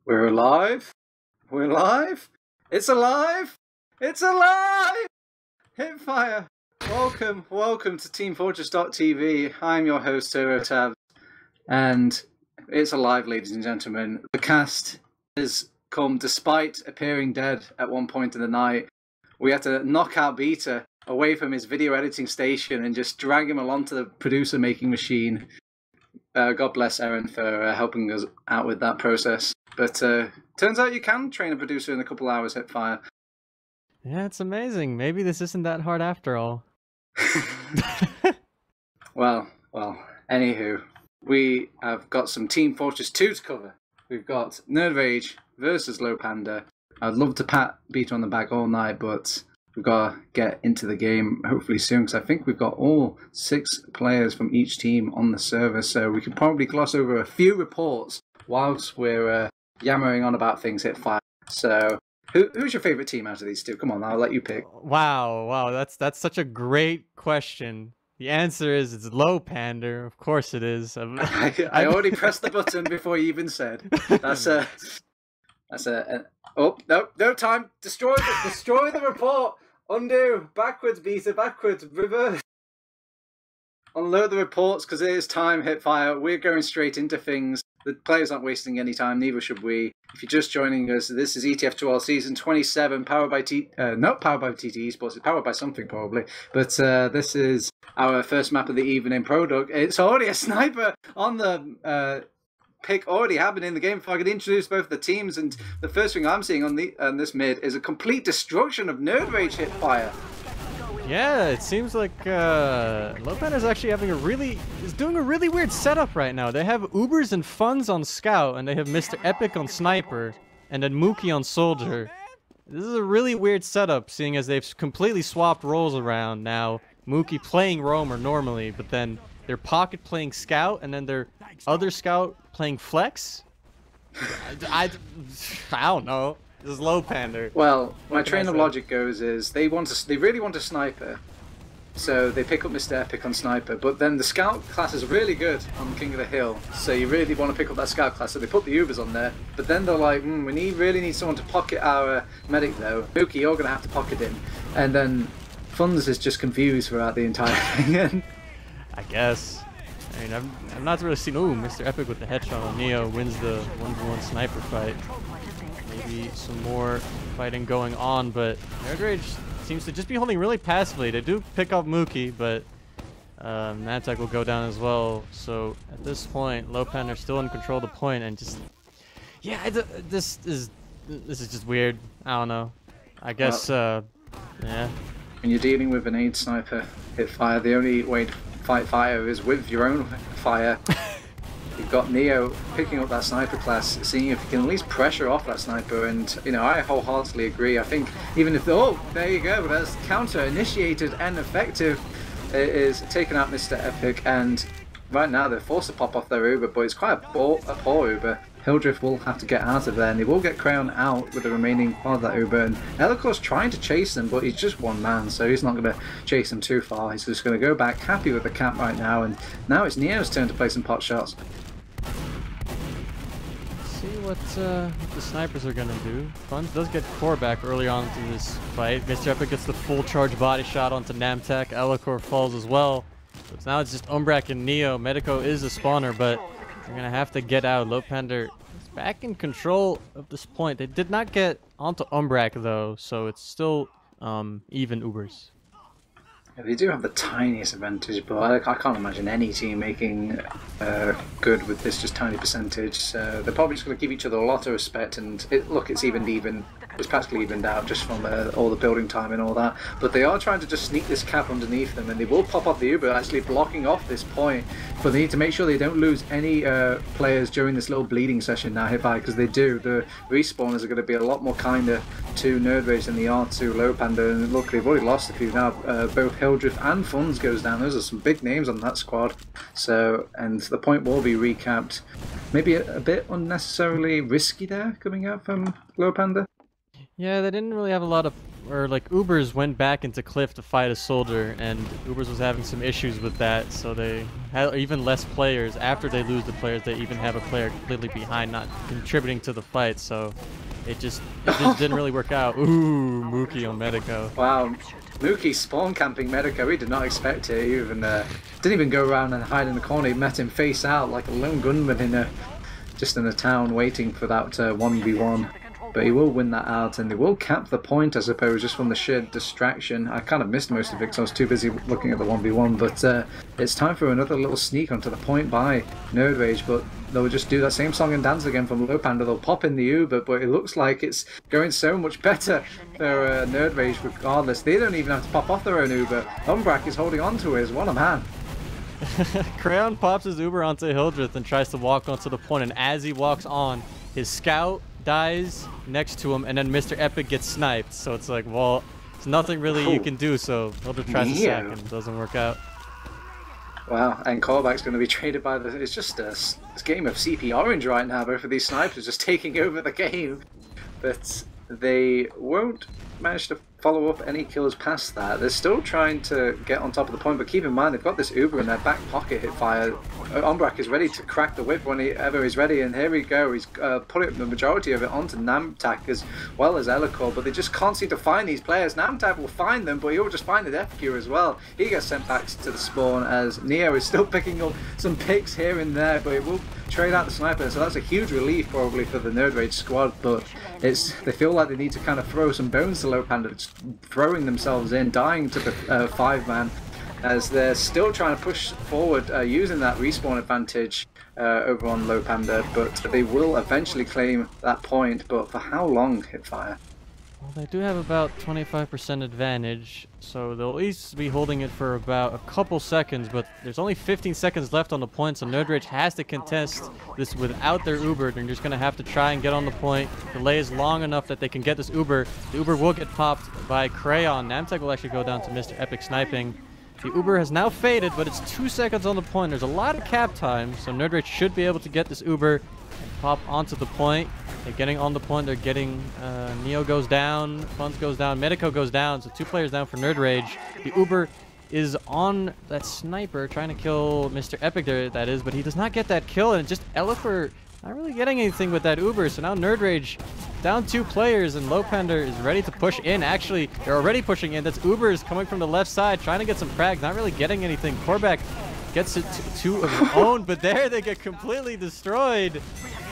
We're alive. We're live. It's alive. It's alive. HiipFire. Welcome to teamfortress.tv. I'm your host, TurboTabs, and it's alive, ladies and gentlemen. The cast has come despite appearing dead at one point in the night. We had to knock out Beta away from his video editing station and just drag him along to the producer making machine. God bless Erin for helping us out with that process. But turns out you can train a producer in a couple hours, HiipFire. Yeah, it's amazing. Maybe this isn't that hard after all. Well, anywho, we have got some Team Fortress 2 to cover. We've got nerdRage versus Lowpander. I'd love to pat Beta on the back all night, but we've got to get into the game hopefully soon, because I think we've got all 6 players from each team on the server, so we could probably gloss over a few reports whilst we're yammering on about things HiipFire. So, who's your favourite team out of these two? Come on, I'll let you pick. Wow, that's such a great question. The answer is it's Lowpander. Of course it is. I already pressed the button before you even said. That's a oh, no time. Destroy the report. Undo. Backwards, Beta. Backwards. Reverse. Unload the reports, because it is time, HiipFire. We're going straight into things. The players aren't wasting any time, neither should we. If you're just joining us, this is ETF2L Season 27, powered by not powered by TT Esports, it's powered by something probably. But this is our first map of the evening product. It's already a sniper on the pick already happened in the game. If I could introduce both the teams, and the first thing I'm seeing on this mid is a complete destruction of nerdRage HiipFire. Yeah, it seems like Lowpander is actually doing a really weird setup right now. They have Ubers and Funds on Scout, and they have Mr. Epic on Sniper, and then Mookie on Soldier. This is a really weird setup, seeing as they've completely swapped roles around now. Mookie playing Roamer normally, but then their Pocket playing Scout, and then their other Scout playing Flex. I don't know. This is Lowpander. Well, my train of logic goes is they really want a sniper, so they pick up Mr. Epic on Sniper, but then the Scout class is really good on King of the Hill, so you really want to pick up that Scout class, so they put the Ubers on there, but then they're like, we really need someone to pocket our medic though. Mookie, you're going to have to pocket him. And then Funds is just confused throughout the entire thing. I guess. I mean, I've not really seen... Ooh, Mr. Epic with the headshot on Neo wins the 1v1 sniper fight. Maybe some more fighting going on, but nerdRage seems to just be holding really passively. They do pick up Mookie, but Mantek will go down as well. So at this point, Lowpander still in control of the point, and just... Yeah, this is just weird. I don't know. I guess, yeah. When you're dealing with an aid sniper HiipFire, the only way to fight fire is with your own fire. You've got Neo picking up that sniper class, seeing if he can at least pressure off that sniper, and I wholeheartedly agree. I think even if there you go, that's counter initiated and effective. It is taking out Mr. Epic, and right now they're forced to pop off their Uber, but it's quite a poor Uber. Hildrift will have to get out of there, and they will get Crayon out with the remaining part of that Uber. And Elicor's trying to chase them, but he's just one man, so he's not going to chase them too far. He's just going to go back happy with the cap right now, and now it's Neo's turn to play some pot shots. See what the snipers are going to do. Funds does get core back early on into this fight. Mr. Epic gets the full charge body shot onto Namtek. Elicor falls as well. So now it's just Umbrak and Neo. Medico is a spawner, but they're going to have to get out. Lowpander is back in control of this point. They did not get onto Umbrak, though, so it's still even Ubers. Yeah, they do have the tiniest advantage, but I can't imagine any team making good with this just tiny percentage. They're probably just going to give each other a lot of respect, and it's even. It's practically evened out just from all the building time and all that. But they are trying to just sneak this cap underneath them, and they will pop off the Uber, actually blocking off this point. But they need to make sure they don't lose any players during this little bleeding session now, HiipFire, because they do. The respawners are going to be a lot more kinder to nerdRage than they are to Lowpander, and look, they've already lost a few now. Both Hildrift and Funds goes down. Those are some big names on that squad. So, and the point will be recapped. Maybe a bit unnecessarily risky there coming out from Lowpander. Yeah, they didn't really have a lot of or like Ubers went back into Cliff to fight a soldier, and Ubers was having some issues with that, so they had even less players. After they lose the players, they even have a player completely behind, not contributing to the fight, so it just didn't really work out. Ooh, Mookie on Medico. Wow, Mookie spawn camping Medico. He did not expect it. He even didn't even go around and hide in the corner. He met him face out like a lone gunman in just in a town waiting for that 1v1. But he will win that out, and they will cap the point, I suppose, just from the sheer distraction. I kind of missed most of it because I was too busy looking at the 1v1, but it's time for another little sneak onto the point by nerdRage, but they'll just do that same song and dance again from Lowpander. They'll pop in the Uber, but it looks like it's going so much better for nerdRage regardless. They don't even have to pop off their own Uber. Umbrak is holding on to his. What a man. Crayon pops his Uber onto Hildreth and tries to walk onto the point, and as he walks on, his scout dies next to him, and then Mr. Epic gets sniped. So it's like, well, there's nothing really you can do, so Hildreth tries to sack him. It doesn't work out. Wow, and Korbak's going to be traded by the... It's just a game of CP Orange right now. Both of these snipers just taking over the game. But they won't manage to follow up any kills past that. They're still trying to get on top of the point, but keep in mind they've got this Uber in their back pocket. HiipFire. Umbrak is ready to crack the whip whenever he's ready, and here we go. He's putting the majority of it onto Namtak as well as Elikor, but they just can't seem to find these players. Namtak will find them, but he'll just find the FQ as well. He gets sent back to the spawn as Neo is still picking up some picks here and there, but it will trade out the sniper, so that's a huge relief probably for the nerdRage squad, but they feel like they need to kind of throw some bones to Lowpander, just throwing themselves in, dying to the 5-man, as they're still trying to push forward using that respawn advantage over on Lowpander, but they will eventually claim that point, but for how long, HiipFire? Well, they do have about 25% advantage, so they'll at least be holding it for about a couple seconds, but there's only 15 seconds left on the point, so nerdRage has to contest this without their Uber. They're just going to have to try and get on the point. Delay is long enough that they can get this Uber. The Uber will get popped by Crayon. Namtek will actually go down to Mr. Epic sniping. The Uber has now faded, but it's 2 seconds on the point. There's a lot of cap time, so nerdRage should be able to get this Uber and pop onto the point. They're getting on the point. They're getting Neo goes down, Funds goes down, Medico goes down. So 2 players down for nerdRage. The Uber is on that sniper trying to kill Mr. Epic there, that is, but he does not get that kill, and just Elikor not really getting anything with that Uber. So now nerdRage down 2 players, and Lowpander is ready to push in. Actually, they're already pushing in. That's Uber is coming from the left side, trying to get some frags, not really getting anything. Korbak gets it to 2 of his own, but there they get completely destroyed.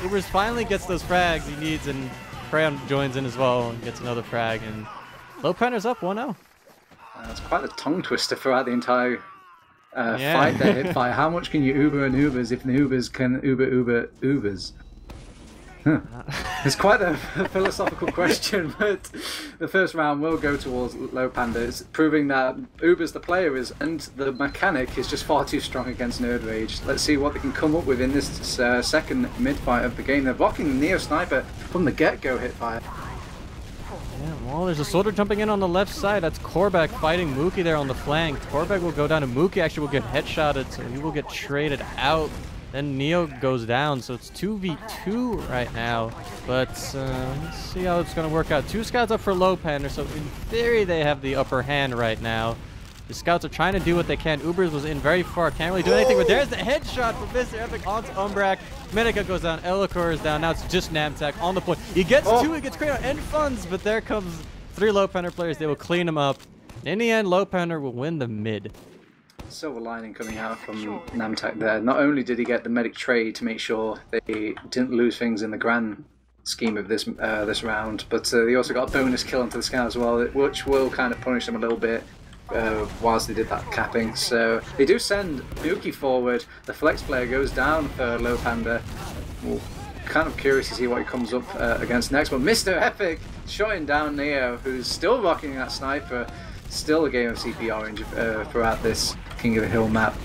Ubers finally gets those frags he needs, and Crayon joins in as well and gets another frag, and Lowpander's up 1-0. That's quite a tongue twister throughout the entire fight there, HiipFire. How much can you Uber and Ubers if the Ubers can Ubers? Huh. It's quite a philosophical question, but the first round will go towards Lowpander. It's proving that Uber's the player is, and the mechanic is just far too strong against nerdRage. Let's see what they can come up with in this second mid-fight of the game. They're blocking the Neo Sniper from the get-go, HiipFire. Yeah, well, there's a soldier jumping in on the left side. That's Korbak fighting Mookie there on the flank. Korbak will go down, and Mookie actually will get headshotted, so he will get traded out. Then Neo goes down, so it's 2v2 right now. But let's see how it's going to work out. 2 scouts up for Lowpander, so in theory they have the upper hand right now. The scouts are trying to do what they can. Ubers was in very far, can't really do anything, but there's the headshot from Mr. Epic onto Umbrak. Medica goes down, Elikor is down, now it's just Namtek on the point. He gets 2, he gets Crayon and Funds, but there comes 3 Lowpander players. They will clean him up. In the end, Lowpander will win the mid. Silver lining coming out from Namtek there. Not only did he get the medic trade to make sure they didn't lose things in the grand scheme of this this round, but they also got a bonus kill onto the scout as well, which will kind of punish them a little bit whilst they did that capping. So they do send Mookie forward. The flex player goes down for Lowpander. We're kind of curious to see what he comes up against next, but Mr. Epic shutting down Neo, who's still rocking that sniper. Still a game of CP Orange throughout this King of the Hill map,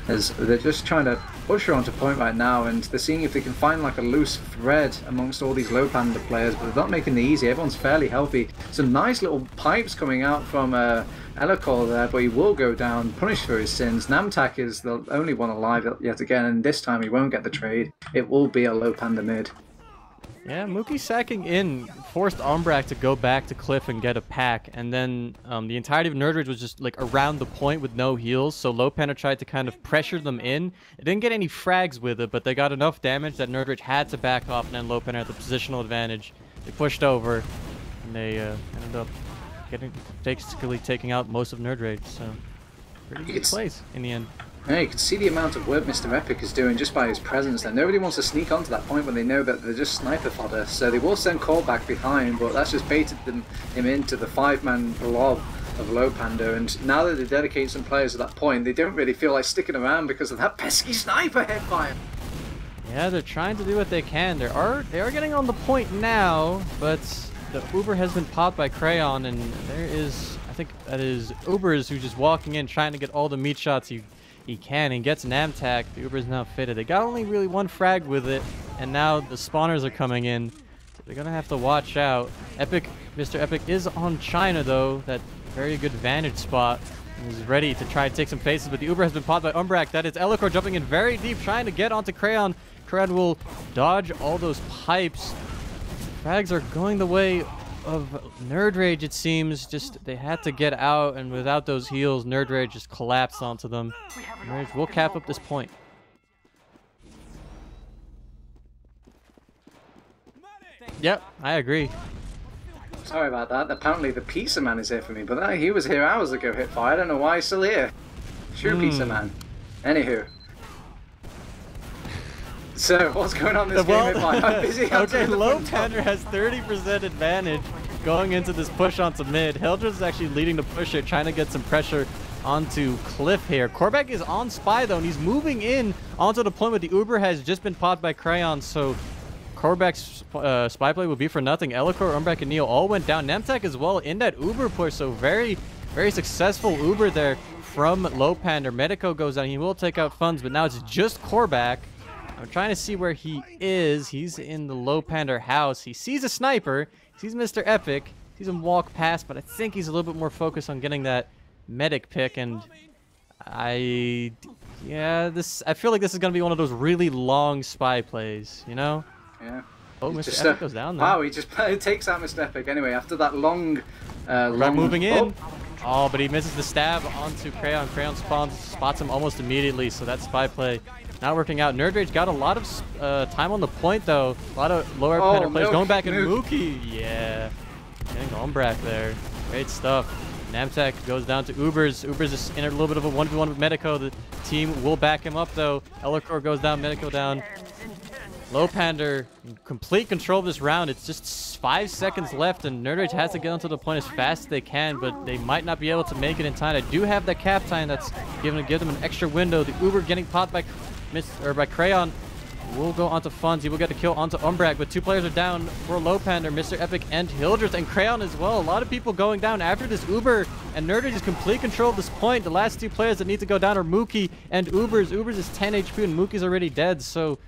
as they're just trying to push her onto point right now, and they're seeing if they can find like a loose thread amongst all these Lowpander players, but they're not making it easy. Everyone's fairly healthy. Some nice little pipes coming out from Elikor there, but he will go down, punished for his sins. Namtak is the only one alive yet again, and this time he won't get the trade. It will be a Lowpander mid. Yeah, Mookie sacking in forced Umbrak to go back to Cliff and get a pack, and then the entirety of nerdRage was just like around the point with no heals, so Lowpander tried to kind of pressure them in. It didn't get any frags with it, but they got enough damage that nerdRage had to back off, and then Lowpander had the positional advantage. They pushed over, and they ended up basically taking out most of nerdRage, so pretty good plays in the end. Yeah, you can see the amount of work Mr. Epic is doing just by his presence there. Nobody wants to sneak onto that point when they know that they're just sniper fodder. So they will send Cole back behind, but that's just baited him into the 5-man blob of Lowpander. And now that they dedicate some players at that point, they don't really feel like sticking around because of that pesky sniper HiipFire. Yeah, they're trying to do what they can. They are getting on the point now, but the Uber has been popped by Crayon, and there is, I think that is Ubers who's just walking in trying to get all the meat shots he can, and gets an Amtac. The Uber is now fitted. They got only really one frag with it, and now the spawners are coming in. So they're gonna have to watch out. Mr. Epic is on China though, that very good vantage spot. He's ready to try to take some faces, but the Uber has been popped by Umbrak. That is Elikor jumping in very deep, trying to get onto Crayon. Crayon will dodge all those pipes. Frags are going the way of nerdRage, it seems. Just they had to get out, and without those heals, nerdRage just collapsed onto them. nerdRage will cap up this point. Yep, I agree. Sorry about that. Apparently the Pizza Man is here for me, but he was here hours ago, HiipFire. I don't know why he's still here. True Pizza Man. Anywho. So, what's going on this game, HiipFire? I'm busy. Okay, Lowpander has 30% advantage going into this push onto mid. Hildreth is actually leading the push here, trying to get some pressure onto Cliff here. Korvac is on Spy, though, and he's moving in onto the point, but the Uber has just been popped by Crayon, so Korvac's spy play will be for nothing. Elikor, Umbrak, and Neo all went down. Nemtek as well in that Uber push, so very, very successful Uber there from Lowpander. Medico goes down. He will take out funds, but now it's just Korvac. I'm trying to see where he is. He's in the Lowpander house. He sees a sniper. He sees Mr. Epic. He sees him walk past, but I think he's a little bit more focused on getting that medic pick. And I feel like this is going to be one of those really long spy plays, you know? Yeah. Oh, Mr. Epic goes down there. Wow, he just takes out Mr. Epic anyway after that long moving in. Oh, but he misses the stab onto Crayon. Crayon spots him almost immediately, so that spy play not working out. nerdRage got a lot of time on the point, though. A lot of lower Pander players going back in Mookie. Yeah. Getting Umbrak there. Great stuff. Namtek goes down to Ubers. Ubers is in a little bit of a 1v1 with Medico. The team will back him up, though. Elikor goes down, Medico down. Lowpander in complete control of this round. It's just 5 seconds left, and nerdRage has to get onto the point as fast as they can, but they might not be able to make it in time. I do have that cap time that's going to give them an extra window. The Uber getting popped by Crayon will go onto Funds. He will get a kill onto Umbrak, but 2 players are down for Lowpander, Mr. Epic and Hildreth, and Crayon as well. A lot of people going down after this Uber, and nerdRage is complete control of this point. The last 2 players that need to go down are Mookie and Ubers. Ubers is 10 HP, and Mookie's already dead, so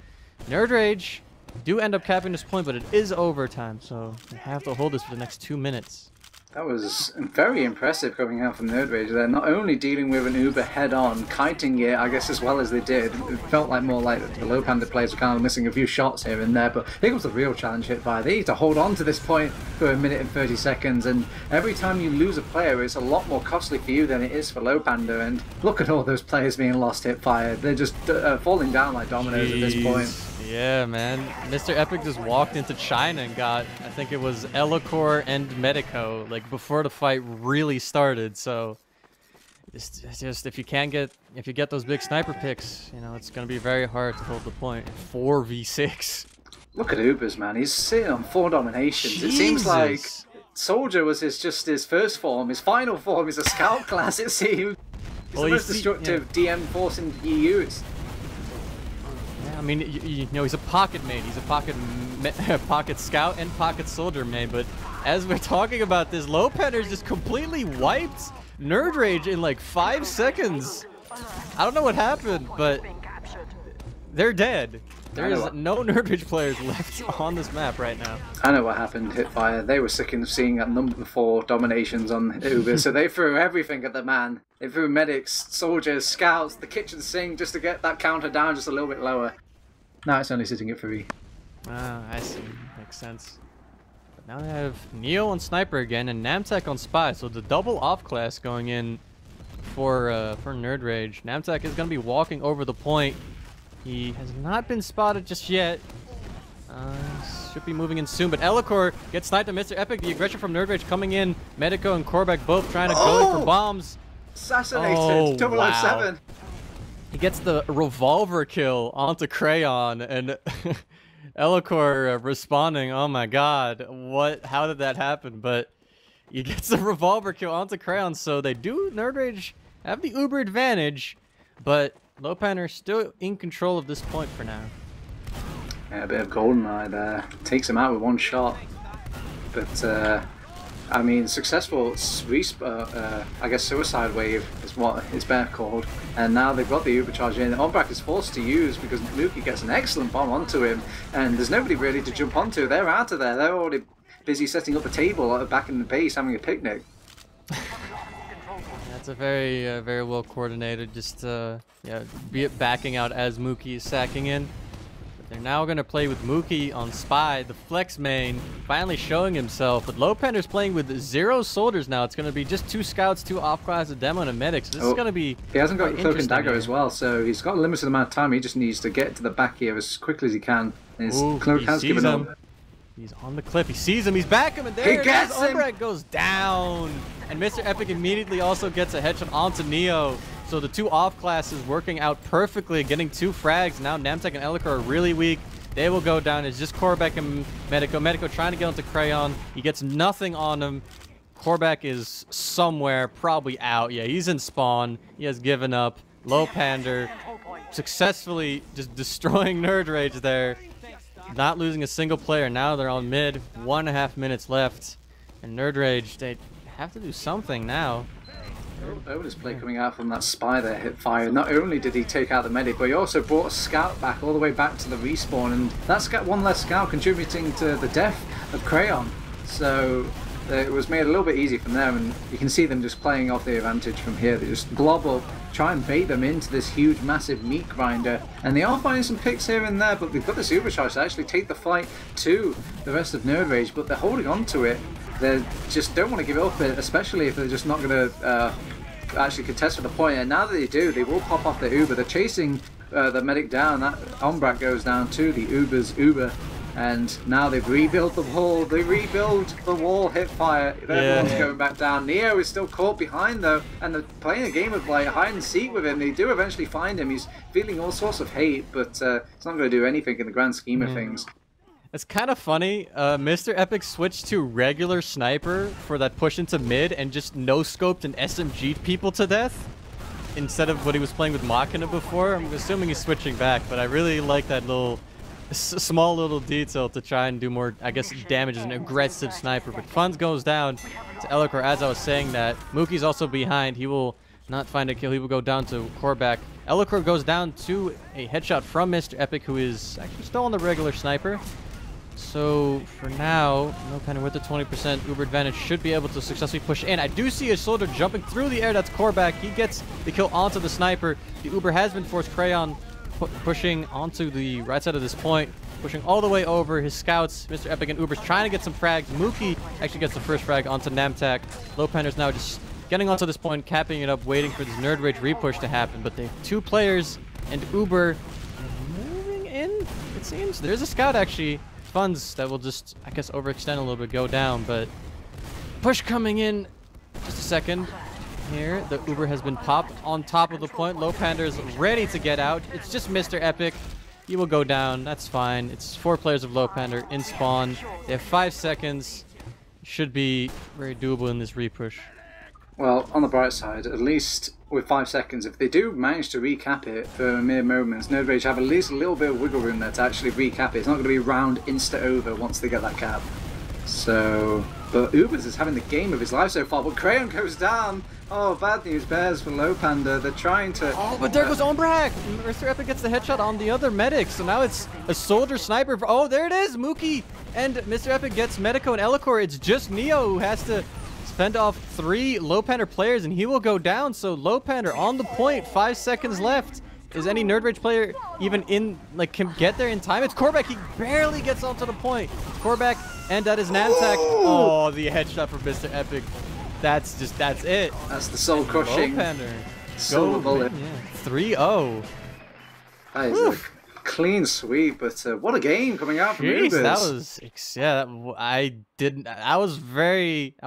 nerdRage do end up capping this point, but it is overtime, so they have to hold this for the next 2 minutes. That was very impressive coming out from nerdRage. They're not only dealing with an Uber head-on, kiting it, I guess, as well as they did. It felt like more like the Lowpander players were kind of missing a few shots here and there, but here comes the real challenge HiipFire. They need to hold on to this point for 1 minute and 30 seconds, and every time you lose a player, it's a lot more costly for you than it is for Lowpander, and look at all those players being lost HiipFire. They're just falling down like dominoes at this point. Yeah, man. Mr. Epic just walked into China and got, I think it was Elikor and Medico, like before the fight really started. So, just if you get those big sniper picks, you know, it's gonna be very hard to hold the point. 4v6. Look at Ubers, man. He's sitting on 4 dominations. Jesus. It seems like Soldier was just his first form. His final form is a scout class. It seems. He's the most destructive DM force in the EU. I mean, you know, he's a pocket main. He's a pocket scout and pocket soldier main. But as we're talking about this, Lowpander's just completely wiped nerdRage in like 5 seconds. I don't know what happened, but they're dead. There is no nerdRage players left on this map right now. I know what happened, HiipFire. They were sick of seeing that number 4 dominations on Uber, so they threw everything at the man. They threw medics, soldiers, scouts, the kitchen sink just to get that counter down just a little bit lower. Now it's only sitting at 3. Ah, I see. makes sense. But now they have Neo on Sniper again and Namtek on Spy. So the double off class going in for nerdRage. Namtek is going to be walking over the point. He has not been spotted just yet. Should be moving in soon, but Elikor gets sniped on Mr. Epic. The aggression from nerdRage coming in. Medico and Korvac both trying to go for bombs. Assassinated. Oh, 007. wow. He gets the revolver kill onto Crayon, and Elikor responding, oh my god, how did that happen? But he gets the revolver kill onto Crayon, so they do, nerdRage, have the Uber advantage, but Lowpander still in control of this point for now. Yeah, a bit of GoldenEye there. Takes him out with one shot. But, I mean, successful, I guess Suicide Wave is what it's better called. And now they've got the Uber charge in. Ombrak is forced to use because Mookie gets an excellent bomb onto him. And there's nobody really to jump onto. They're out of there. They're already busy setting up the table back in the base, having a picnic. That's a very, very well coordinated. Just, yeah, be it backing out as Mookie is sacking in. They're now going to play with Mookie on Spy, the flex main, finally showing himself. But Lowpander's playing with 0 soldiers now. It's going to be just 2 scouts, 2 off-class, a demo, and a medic. So this is going to be He hasn't got Cloak and Dagger as well, so he's got a limited amount of time. He just needs to get to the back here as quickly as he can. And his Cloak has given up. He's on the cliff. He sees him. He's back him, and there he gets him. Umbrak goes down. And Mr. Epic immediately also gets a headshot onto Neo. So the 2 off classes working out perfectly, getting 2 frags. Now Namtek and Elikor are really weak. They will go down. It's just Korvac and Medico. Medico trying to get onto Crayon. He gets nothing on him. Korvac is somewhere, probably out. Yeah, he's in spawn. He has given up. Lowpander successfully just destroying nerdRage there. Not losing a single player. Now they're on mid. 1.5 minutes left. And nerdRage, they have to do something now. Bonus play coming out from that Spy there, HiipFire. Not only did he take out the medic, but he also brought a scout back all the way back to the respawn, and that's got one less scout contributing to the death of Crayon. So it was made a little bit easy from them, and you can see them just playing off the advantage from here. They just glob up, try and bait them into this huge, massive meat grinder, and they are finding some picks here and there, but they've got this supercharge to actually take the fight to the rest of nerdRage, but they're holding on to it. They just don't want to give it up, especially if they're just not going to actually contest for the point. And now that they do, they will pop off the Uber. They're chasing the medic down. That Ombrak goes down to the Uber's Uber. And now they've rebuilt the wall. They rebuild the wall, HiipFire. Everyone's going back down. Neo is still caught behind though, and they're playing a game of like hide and seek with him. They do eventually find him. He's feeling all sorts of hate, but it's not going to do anything in the grand scheme of things. It's kind of funny. Mr. Epic switched to regular sniper for that push into mid and just no-scoped and SMG'd people to death instead of what he was playing with Machina before. I'm assuming he's switching back, but I really like that little small little detail to try and do more, I guess, damage as an aggressive sniper. But Funds goes down to Elikor. As I was saying that, Mookie's also behind. He will not find a kill. He will go down to Korvac. Elikor goes down to a headshot from Mr. Epic, who is actually still on the regular sniper. So for now, Lowpander with the 20% Uber advantage should be able to successfully push in. I do see a soldier jumping through the air. That's Korvac. He gets the kill onto the sniper. The Uber has been forced. Crayon pushing onto the right side of this point, pushing all the way over. His scouts, Mr. Epic and Uber's trying to get some frags. Mookie actually gets the first frag onto Namtek. Lowpander's now just getting onto this point, capping it up, waiting for this nerdRage repush to happen. But they have 2 players, and Uber moving in, it seems. There's a scout actually. Funds that will just, I guess, overextend a little bit, go down, but push coming in. Just a second here. The Uber has been popped on top of the point. Lowpander is ready to get out. It's just Mr. Epic. He will go down. That's fine. It's 4 players of Lowpander in spawn. They have 5 seconds. Should be very doable in this repush. Well, on the bright side, at least with 5 seconds, if they do manage to recap it for mere moments, nerdRage have at least a little bit of wiggle room there to actually recap it. It's not going to be round insta-over once they get that cap. So, but Ubers is having the game of his life so far, but Crayon goes down. Oh, bad news bears for Lowpander. They're trying to... Oh, but there goes Ombrak! Mr. Epic gets the headshot on the other medic, so now it's a soldier sniper. Oh, there it is! Mookie and Mr. Epic gets Medico and Elikor. It's just Neo who has to fend off 3 Lowpander players, and he will go down. So Lowpander on the point, 5 seconds left. is any nerdRage player even in, like, can get there in time? It's Korvac. He barely gets onto the point. Korvac, and that is Nantak. Oh, the headshot for Mr. Epic. That's it. That's the soul-crushing Lowpander. silver bullet. Yeah. 3-0. That is a clean sweep, but what a game coming out from Jeez, Ubers. that was, I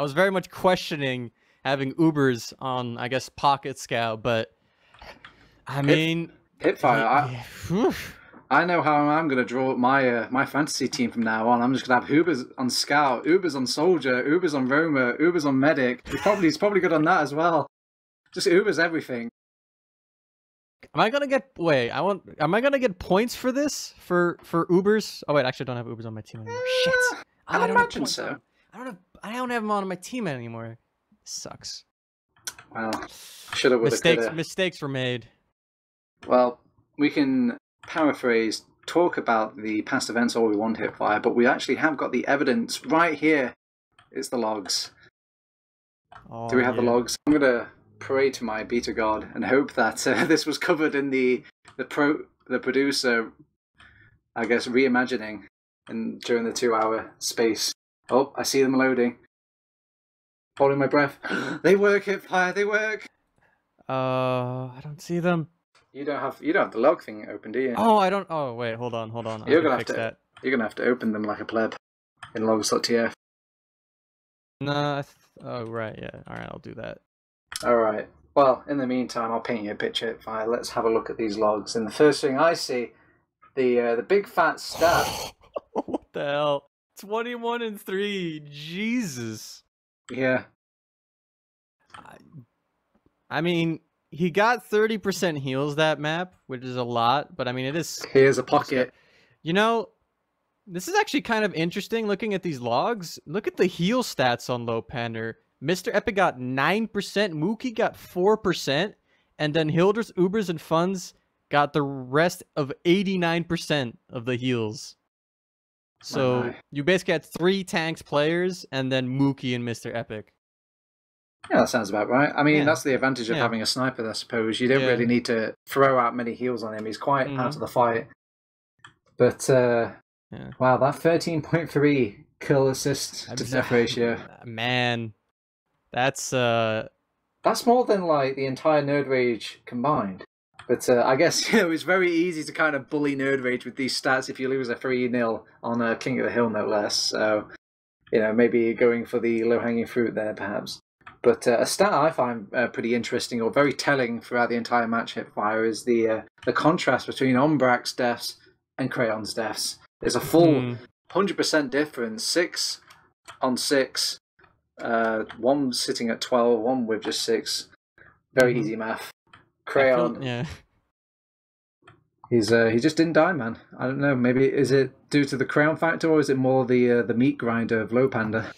was very much questioning having Ubers on, I guess, Pocket Scout, but I mean, HiipFire. I know how I'm going to draw up my fantasy team from now on. I'm just going to have Ubers on Scout, Ubers on Soldier, Ubers on Roamer, Ubers on Medic. He's probably good on that as well. Just Ubers everything. Am I gonna get am I gonna get points for this? For Ubers? Oh wait, actually I don't have Ubers on my team anymore. Shit. I don't imagine so. I don't have them on my team anymore. Sucks. Well, should have, mistakes were made. Well, we can paraphrase, talk about the past events all we want, HiipFire, but we actually have got the evidence right here. It's the logs. Oh, do we have the logs? I'm gonna pray to my beta god and hope that this was covered in the producer, I guess, reimagining and during the 2-hour space. Oh, I see them loading. Holding my breath. They work, HiipFire. They work. I don't see them. You don't have the log thing open, do you? Oh, I don't. Oh, wait, hold on. You're gonna have to open them like a pleb in logs.tf. No. Oh, right. Yeah. All right, I'll do that. All right. Well, in the meantime, I'll paint you a picture, HiipFire. Let's have a look at these logs. And the first thing I see, the big fat stat. What the hell? 21-3. Jesus. Yeah. I mean, he got 30% heals that map, which is a lot, but I mean, it is... Here's a pocket. You know, this is actually kind of interesting looking at these logs. Look at the heal stats on Lowpander. Mr. Epic got 9%, Mookie got 4%, and then Hilders, Ubers, and Funds got the rest of 89% of the heals. So you basically had 3 tanks players, and then Mookie and Mr. Epic. Yeah, that sounds about right. I mean, that's the advantage of having a sniper, I suppose. You don't really need to throw out many heals on him. He's quite out of the fight. But, wow, that 13.3 kill assist to death ratio. Man, that's more than, like, the entire nerdRage combined. But I guess, it's very easy to kind of bully nerdRage with these stats if you lose a 3-0 on King of the Hill, no less. So, maybe going for the low-hanging fruit there, perhaps. But a stat I find pretty interesting, or very telling throughout the entire match, HiipFire, is the contrast between Ombrak's deaths and Crayon's deaths. There's a full 100% difference, 6 on 6, one sitting at 12, one with just 6. Very easy math. Crayon, he just didn't die, man. I don't know. Maybe is it due to the Crayon factor, or is it more the meat grinder of Lowpander?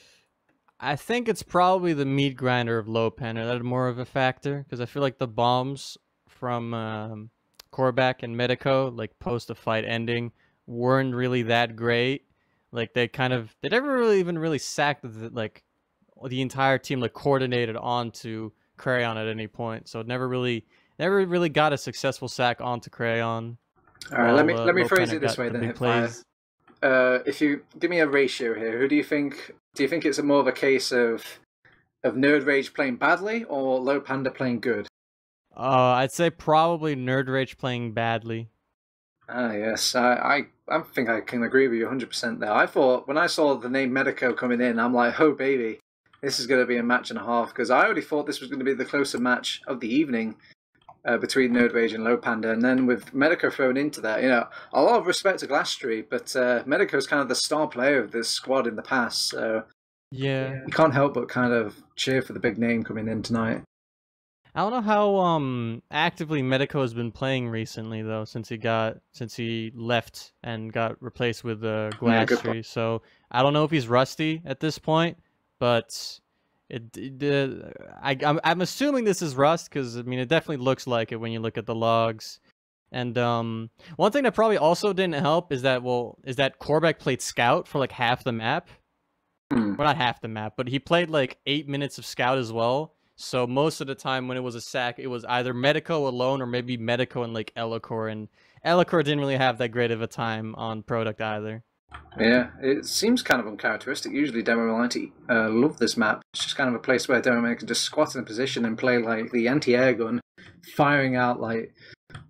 I think it's probably the meat grinder of Lowpander. That's more of a factor, because I feel like the bombs from Korvac and Medico, like post the fight ending, weren't really that great. Like they never really even sacked the entire team, like coordinated onto Crayon at any point. So it never really got a successful sack onto Crayon. All right, let me phrase it this way then, HiipFire. If you give me a ratio here, who do you think? Do you think it's more of a case of nerdRage playing badly or Lowpander playing good? I'd say probably nerdRage playing badly. Ah, yes. I think I can agree with you 100% there. I thought, when I saw the name Medico coming in, I'm like, oh, baby, this is going to be a match and a half, because I already thought this was going to be the closer match of the evening between nerdRage and Lowpander. And then with Medico thrown into that, a lot of respect to Glassstreet, but Medico's kind of the star player of this squad in the past, so yeah, you can't help but kind of cheer for the big name coming in tonight. I don't know how actively Medico has been playing recently though, since he left and got replaced with Glassstreet. So I don't know if he's rusty at this point, but I'm assuming this is rust, because I mean it definitely looks like it when you look at the logs. And one thing that probably also didn't help is that Korvac played Scout for like half the map. Well, not half the map, but he played like 8 minutes of Scout as well. So most of the time when it was a sack, it was either Medico alone or maybe Medico and like Elocore. And Elocore didn't really have that great of a time on product either. Yeah, it seems kind of uncharacteristic. Usually Demo Mighty love this map. It's just kind of a place where Demo Man can just squat in a position and play like the anti-air gun, firing out like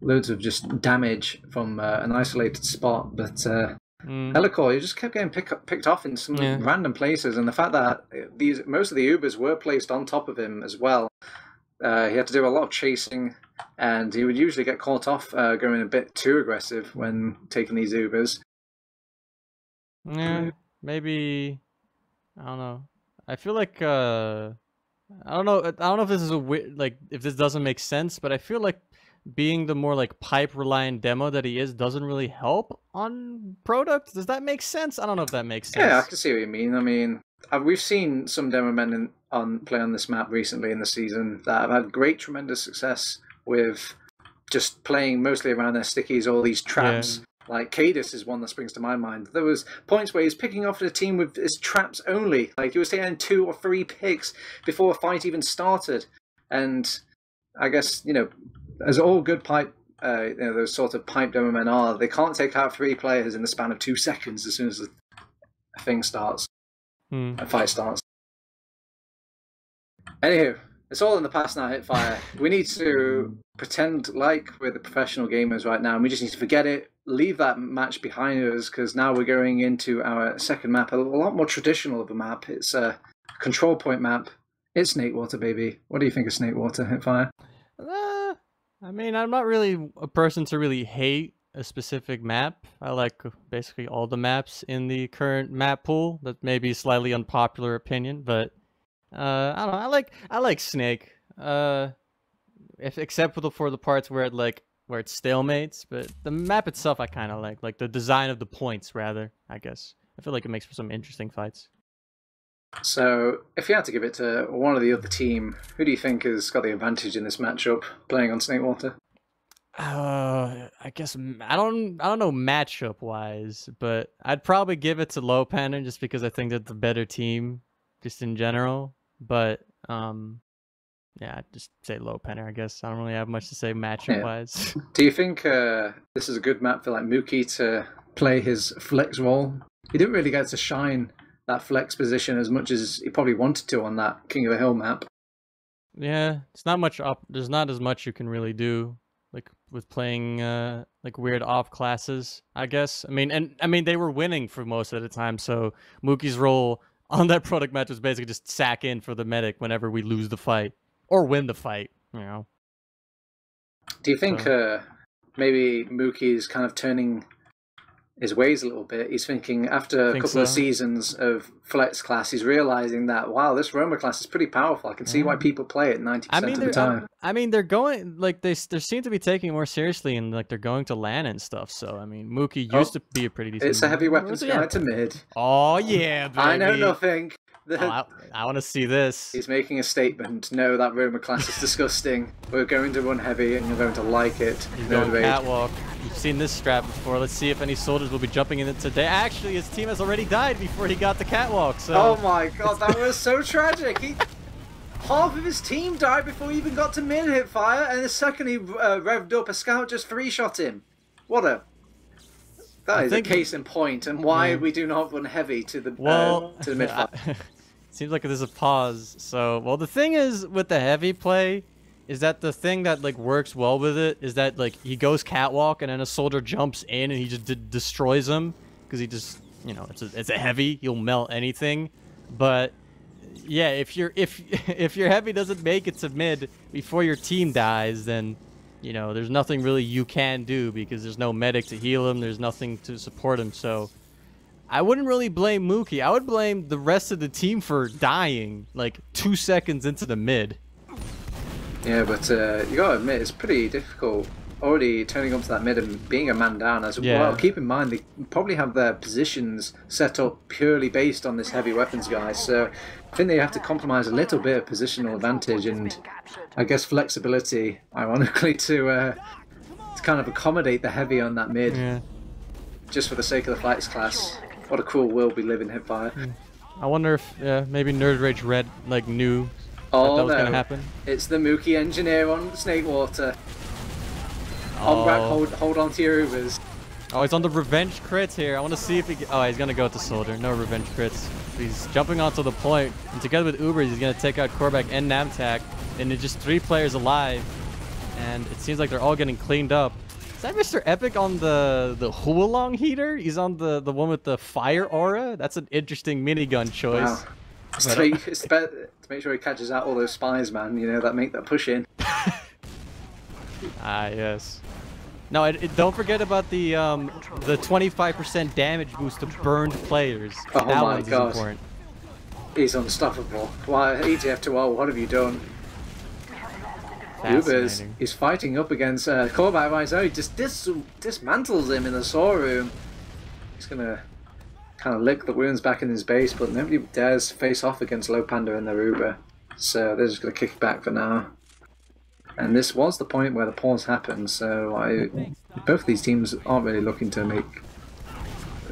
loads of just damage from an isolated spot. But Elocore, you just kept getting picked off in some random places, and the fact that most of the Ubers were placed on top of him as well. He had to do a lot of chasing, and he would usually get caught off going a bit too aggressive when taking these Ubers. Yeah, maybe, I don't know. I feel like I don't know if this is if this doesn't make sense, but I feel like being the more like pipe reliant demo that he is doesn't really help on product. Does that make sense? I don't know if that makes sense. Yeah, I can see what you mean. I mean, we've seen some demo men play on this map recently in the season that have had great, tremendous success with just playing mostly around their stickies, all these traps. Yeah. Like Cadis is one that springs to my mind. There was points where he was picking off the team with his traps only. Like he was taking 2 or 3 picks before a fight even started. And I guess, you know, as all good pipe, you know, those sort of pipe demo men are, they can't take out 3 players in the span of 2 seconds as soon as the thing starts, a fight starts. Anywho, it's all in the past now, HiipFire. We need to pretend like we're the professional gamers right now, and we just need to forget it, leave that match behind us, because now we're going into our second map, a lot more traditional of a map. It's a control point map. It's Snakewater, baby. What do you think of Snakewater, HiipFire? I mean, I'm not really a person to really hate a specific map. I like basically all the maps in the current map pool. That may be a slightly unpopular opinion, but I don't know. I like Snake. Except for the parts where it's stalemates, but the map itself I kind of like the design of the points rather. I guess I feel like it makes for some interesting fights. So, if you had to give it to one of the other team, who do you think has got the advantage in this matchup playing on Snakewater? I guess I don't know matchup wise, but I'd probably give it to Lowpander just because I think they're the better team, just in general. But yeah, I'd just say Lowpander, I guess. I don't really have much to say matchup wise. Do you think this is a good map for like Mookie to play his flex role? He didn't really get to shine that flex position as much as he probably wanted to on that King of the Hill map. Yeah, it's not much up. There's not as much you can really do, like with playing like weird off classes, I guess. I mean they were winning for most of the time, so Mookie's role on that product match was basically just sack in for the medic whenever we lose the fight or win the fight, you know. Do you think maybe Mookie's kind of turning his ways a little bit? He's thinking after a couple of seasons of flex class, he's realizing that, wow, this Roma class is pretty powerful. I can see why people play it 90% of the time. I mean, they're going, like, they seem to be taking it more seriously, and like they're going to LAN and stuff. So I mean, Mookie used to be a pretty decent. It's a heavy weapons guy to mid. Oh yeah, baby. I know nothing. I want to see this. He's making a statement. No, that Roma class is disgusting. We're going to run heavy, and you're going to like it. He's going catwalk. You've seen this strat before. Let's see if any soldiers will be jumping in it today. Actually, his team has already died before he got the catwalk. So. Oh my god, that was so tragic. Half of his team died before he even got to mid HiipFire, and the second he revved up, a scout just 3-shot him. That is a case in point, and why we do not run heavy to the mid fight. Seems like there's a pause. So, well, the thing is with the heavy play is that the thing that like works well with it is that like he goes catwalk and then a soldier jumps in and he just destroys him because he just, you know, it's a heavy, he'll melt anything. But yeah, if your heavy doesn't make it to mid before your team dies, then you know there's nothing really you can do because there's no medic to heal him, there's nothing to support him. So I wouldn't really blame Mookie. I would blame the rest of the team for dying like 2 seconds into the mid. Yeah, but you gotta admit, it's pretty difficult already turning up to that mid and being a man down as well. Keep in mind, they probably have their positions set up purely based on this heavy weapons guy, so I think they have to compromise a little bit of positional advantage and I guess flexibility, ironically, to kind of accommodate the heavy on that mid, just for the sake of the flex class. What a cruel world we live in, HiipFire. I wonder if maybe nerdRage Red like knew Oh that was no, gonna happen. it's the Mookie engineer on Snake Water. Oh. Hold on to your Ubers. Oh, he's on the revenge crits here. I want to see if he... Oh, he's going to go with the soldier. No revenge crits. He's jumping onto the point. And together with Ubers, he's going to take out Korvac and Namtak. And it's just 3 players alive. And it seems like they're all getting cleaned up. Is that Mr. Epic on the Huolong heater? He's on the one with the fire aura? That's an interesting minigun choice. Wow. It's to make sure he catches out all those spies, man. You know, that make that push in. Ah, yes. No, don't forget about the 25% damage boost to burned players. Oh that my one's god. important. He's unstoppable. Why, ETF2L, what have you done? Ubers, he's fighting up against Korvac right now. He just dismantles him in the saw room. He's going to kind of lick the wounds back in his base, but nobody dares face off against Lowpander and their Uber. So they're just going to kick back for now. And this was the point where the pause happened, so both of these teams aren't really looking to make,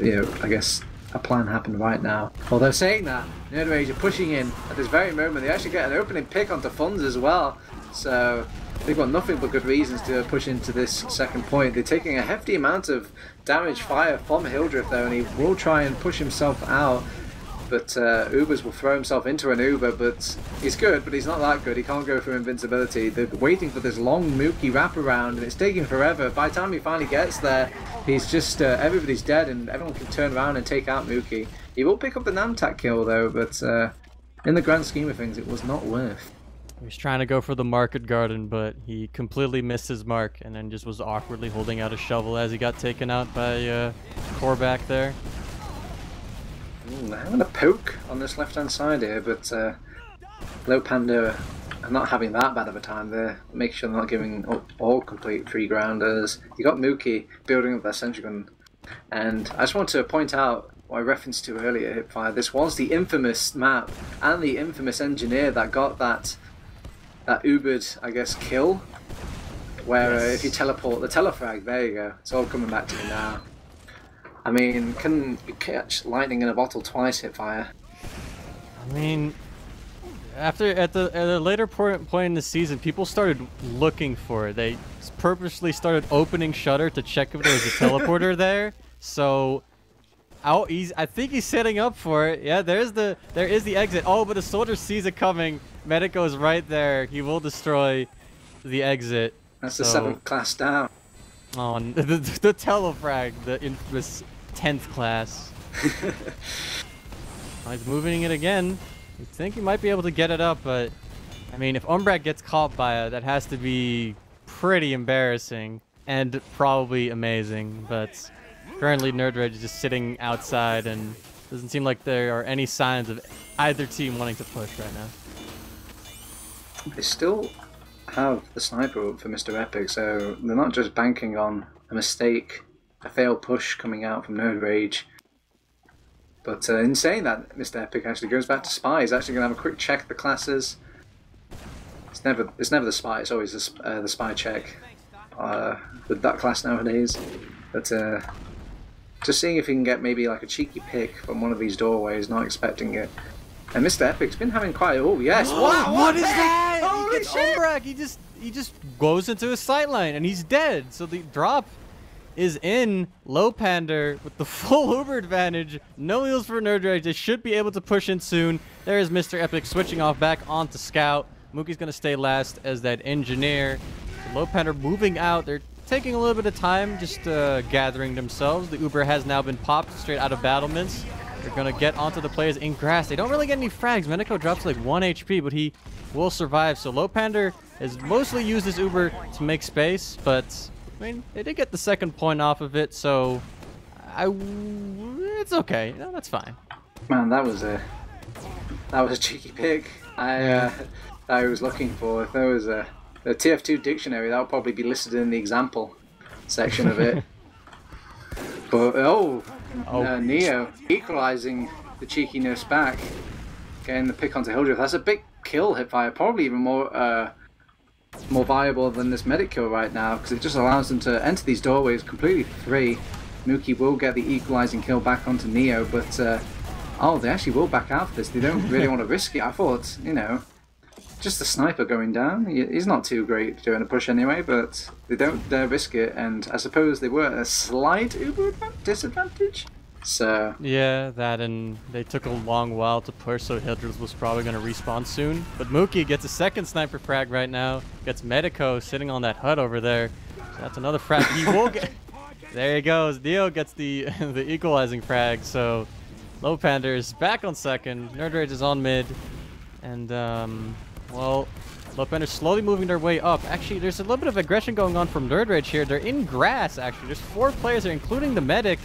you know, I guess, a plan happen right now. Although saying that, nerdRage are pushing in at this very moment. They actually get an opening pick onto funds as well, so they've got nothing but good reasons to push into this second point. They're taking a hefty amount of damage fire from Hildreth though, and he will try and push himself out. But Ubers will throw himself into an Uber, but he's good, but he's not that good. He can't go for invincibility. They're waiting for this long Mookie wraparound, and it's taking forever. By the time he finally gets there, he's just, everybody's dead, and everyone can turn around and take out Mookie. He will pick up the Namtak kill, though, but in the grand scheme of things, it was not worth. He was trying to go for the market garden, but he completely missed his mark, and then just was awkwardly holding out a shovel as he got taken out by Korvac there. They're having a poke on this left-hand side here, but Lowpander are not having that bad of a time. They're making sure they're not giving up all complete free grounders. You got Mookie building up their sentry gun, and I just want to point out what I referenced to earlier, HiipFire. This was the infamous map and the infamous engineer that got that Ubered, I guess, kill. Where if you teleport the telefrag, there you go. It's all coming back to me now. I mean, can you catch lightning in a bottle twice, HiipFire? I mean, at a later point in the season, people started looking for it. They purposely started opening shutter to check if there was a teleporter there. So, I think he's setting up for it. Yeah, there is the exit. Oh, but the soldier sees it coming. Medico is right there. He will destroy the exit. That's the 7th class down. Oh, the telefrag, the infamous 10th class. Oh, he's moving it again. I think he might be able to get it up, but I mean, if Umbrak gets caught by it, that has to be pretty embarrassing and probably amazing. But currently, nerdRage is just sitting outside, and doesn't seem like there are any signs of either team wanting to push right now. They still have the sniper up for Mr. Epic, so they're not just banking on a mistake, a failed push coming out from nerdRage. But in saying that, Mr. Epic actually goes back to spy. He's actually going to have a quick check of the classes. It's never the spy. It's always the spy check with that class nowadays. But just seeing if he can get maybe like a cheeky pick from one of these doorways, not expecting it. And Mr. Epic's been having quite. Oh yes! Wow! What is that? Holy shit! Umbrak, he just goes into his sightline and he's dead. So the drop is in. Lowpander with the full Uber advantage. No heals for nerdRage. They should be able to push in soon. There is Mr. Epic switching off back onto Scout. Mookie's gonna stay last as that engineer. So Lowpander moving out. They're taking a little bit of time, just gathering themselves. The Uber has now been popped straight out of battlements. They're going to get onto the players in grass. They don't really get any frags. Medico drops like 1 HP, but he will survive. So Lowpander has mostly used his Uber to make space, but I mean, they did get the second point off of it, so it's okay. No, that's fine. Man, that was a cheeky pick. I was looking for. If there was a TF2 dictionary, that would probably be listed in the example section of it. But Neo equalizing the cheekiness back, getting the pick onto Hildreth. That's a big kill, HiipFire. Probably even more viable than this medic kill right now, because it just allows them to enter these doorways completely free. Mookie will get the equalizing kill back onto Neo, but they actually will back out of this. They don't really want to risk it. I thought, you know, just the sniper going down. He's not too great doing a push anyway, but they don't dare risk it, and I suppose they were at a slight Uber disadvantage. So yeah, that, and they took a long while to push, so Hildreth was probably going to respawn soon. But Mookie gets a second sniper frag right now. Gets Medico sitting on that hut over there. So that's another frag. He will get. There he goes. Neo gets the the equalizing frag. So Lowpander is back on second. nerdRage is on mid, and well, Lowpander's slowly moving their way up. Actually, there's a little bit of aggression going on from nerdRage here. They're in grass. Actually, there's 4 players there, including the medic.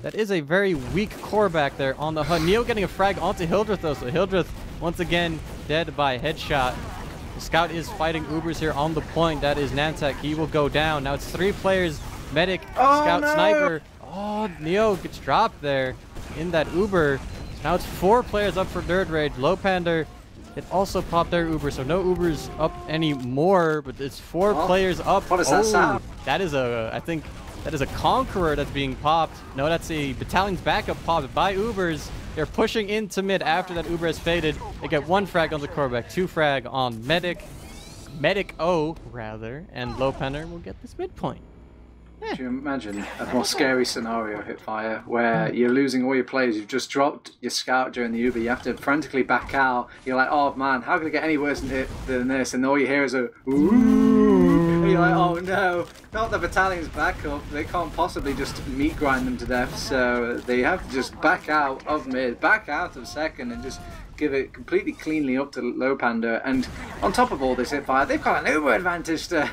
That is a very weak core back there on the HUD. Neo getting a frag onto Hildreth, though. So Hildreth, once again, dead by headshot. The scout is fighting Ubers here on the point. That is Nantek. He will go down. Now it's 3 players. Medic, scout, no! sniper. Oh, Neo gets dropped there in that Uber. So now it's 4 players up for nerdRage. Lowpander, it also popped their Uber. So no Ubers up anymore, but it's 4 players up. What is that sound? That is a, I think... That is a Conqueror that's being popped. No, that's a battalion's backup popped by Ubers. They're pushing into mid after that Uber has faded. They get 1 frag on the Corback, 2 frag on Medic. Medic O, rather. And Lowpander will get this midpoint. Can you imagine a more scary scenario, HiipFire, where you're losing all your players, you've just dropped your scout during the Uber, you have to frantically back out, you're like, oh man, how can it get any worse than this? And all you hear is a ooh, and you're like, oh no, not the battalion's backup, they can't possibly just meat grind them to death, so they have to just back out of mid, back out of second, and just give it completely cleanly up to Lowpander. And on top of all this, HiipFire, they've got an Uber advantage to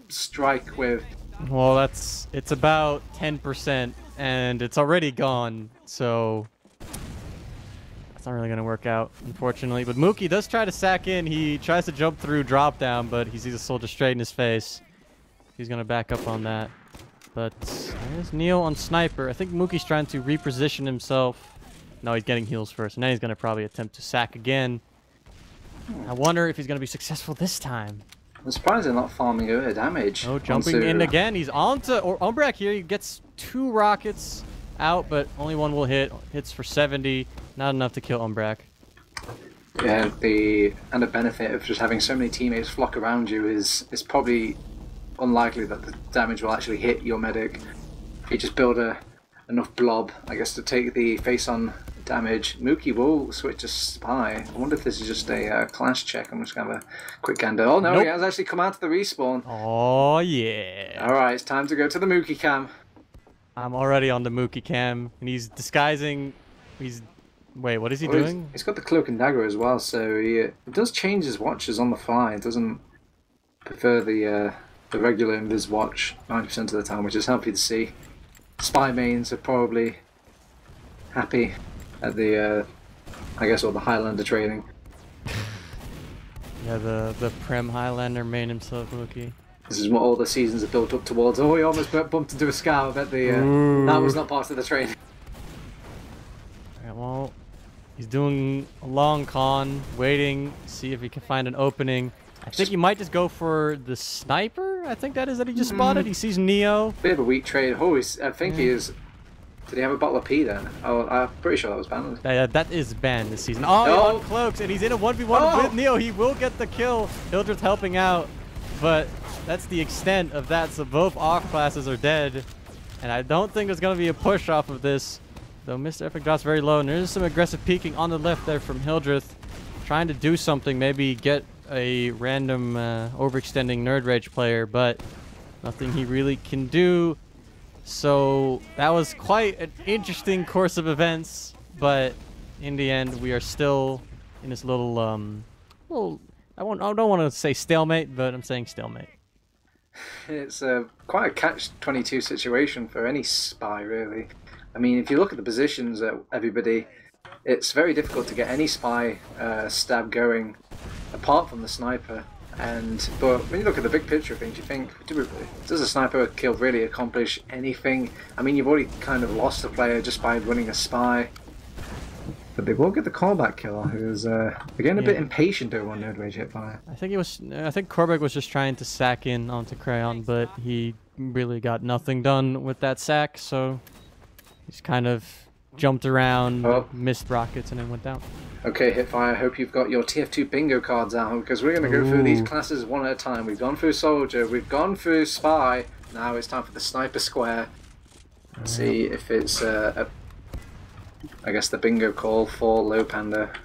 strike with. Well, it's about 10%, and it's already gone, so that's not really going to work out, unfortunately. But Mookie does try to sack in. He tries to jump through drop down, but he sees a soldier straight in his face. He's going to back up on that. But there's Neo on sniper. I think Mookie's trying to reposition himself. No, he's getting heals first. Now he's going to probably attempt to sack again. I wonder if he's going to be successful this time. I'm surprised they're not farming over damage. Oh, jumping in again. He's onto Umbrak here. He gets 2 rockets out, but only 1 will hit. Hits for 70. Not enough to kill Umbrak. Yeah, the benefit of just having so many teammates flock around you is probably unlikely that the damage will actually hit your medic. You just build enough blob, I guess, to take the face-on damage. Mookie will switch to Spy. I wonder if this is just a clash check. I'm just going to have a quick gander. Oh no, nope. He has actually come out to the respawn. Oh yeah. Alright, it's time to go to the Mookie cam. I'm already on the Mookie cam, and he's disguising... Wait, what is he doing? He's got the cloak and dagger as well, so he does change his watches on the fly. It doesn't prefer the regular invis watch 90% of the time, which is happy to see. Spy mains are probably happy at the, I guess, all the Highlander training. Yeah, the Prem Highlander main himself, Mookie. This is what all the seasons are built up towards. Oh, he almost bumped into a scout. I bet that was not part of the training. Alright, well, he's doing a long con, waiting, see if he can find an opening. I think he might just go for the sniper. I think that he just spotted. He sees Neo. Bit of a weak trade. Oh, I think he is. Did he have a bottle of pee then? Oh, I'm pretty sure that was banned. That is banned this season. Oh, he uncloaks, and he's in a 1v1 with Neo. He will get the kill. Hildreth helping out, but that's the extent of that. So both off classes are dead, and I don't think there's going to be a push off of this. Though Mr. Epic drops very low, and there's some aggressive peeking on the left there from Hildreth, trying to do something, maybe get a random overextending nerdRage player, but nothing he really can do. So that was quite an interesting course of events, but in the end we are still in this little I don't want to say stalemate, but I'm saying stalemate. It's quite a catch-22 situation for any spy, really. I mean, if you look at the positions at everybody, it's very difficult to get any spy stab going apart from the sniper. But when you look at the big picture of things, you think, does a sniper kill really accomplish anything? I mean, you've already kind of lost a player just by running a spy. But they will get the callback killer, who's again a bit impatient over on nerdRage HiipFire. I think Corbeck was just trying to sack in onto Crayon, but he really got nothing done with that sack, so he's kind of jumped around, missed rockets, and then went down. Okay, HiipFire, I hope you've got your TF2 bingo cards out, because we're going to go through these classes one at a time. We've gone through Soldier, we've gone through Spy, now it's time for the Sniper Square. Let's see if it's, I guess, the bingo call for Lowpander.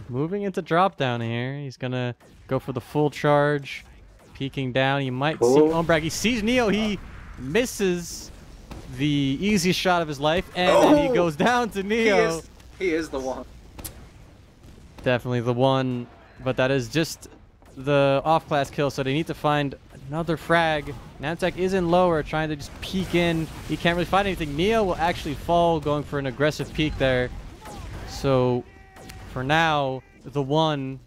Moving into drop down here, he's going to go for the full charge, peeking down. He might see Umbrak. He sees Neo, he misses the easiest shot of his life, and then he goes down to Neo. He is the one. Definitely the one, but that is just the off-class kill, so they need to find another frag. Namtek is in lower, trying to just peek in. He can't really find anything. Neo will actually fall, going for an aggressive peek there. So, for now, the one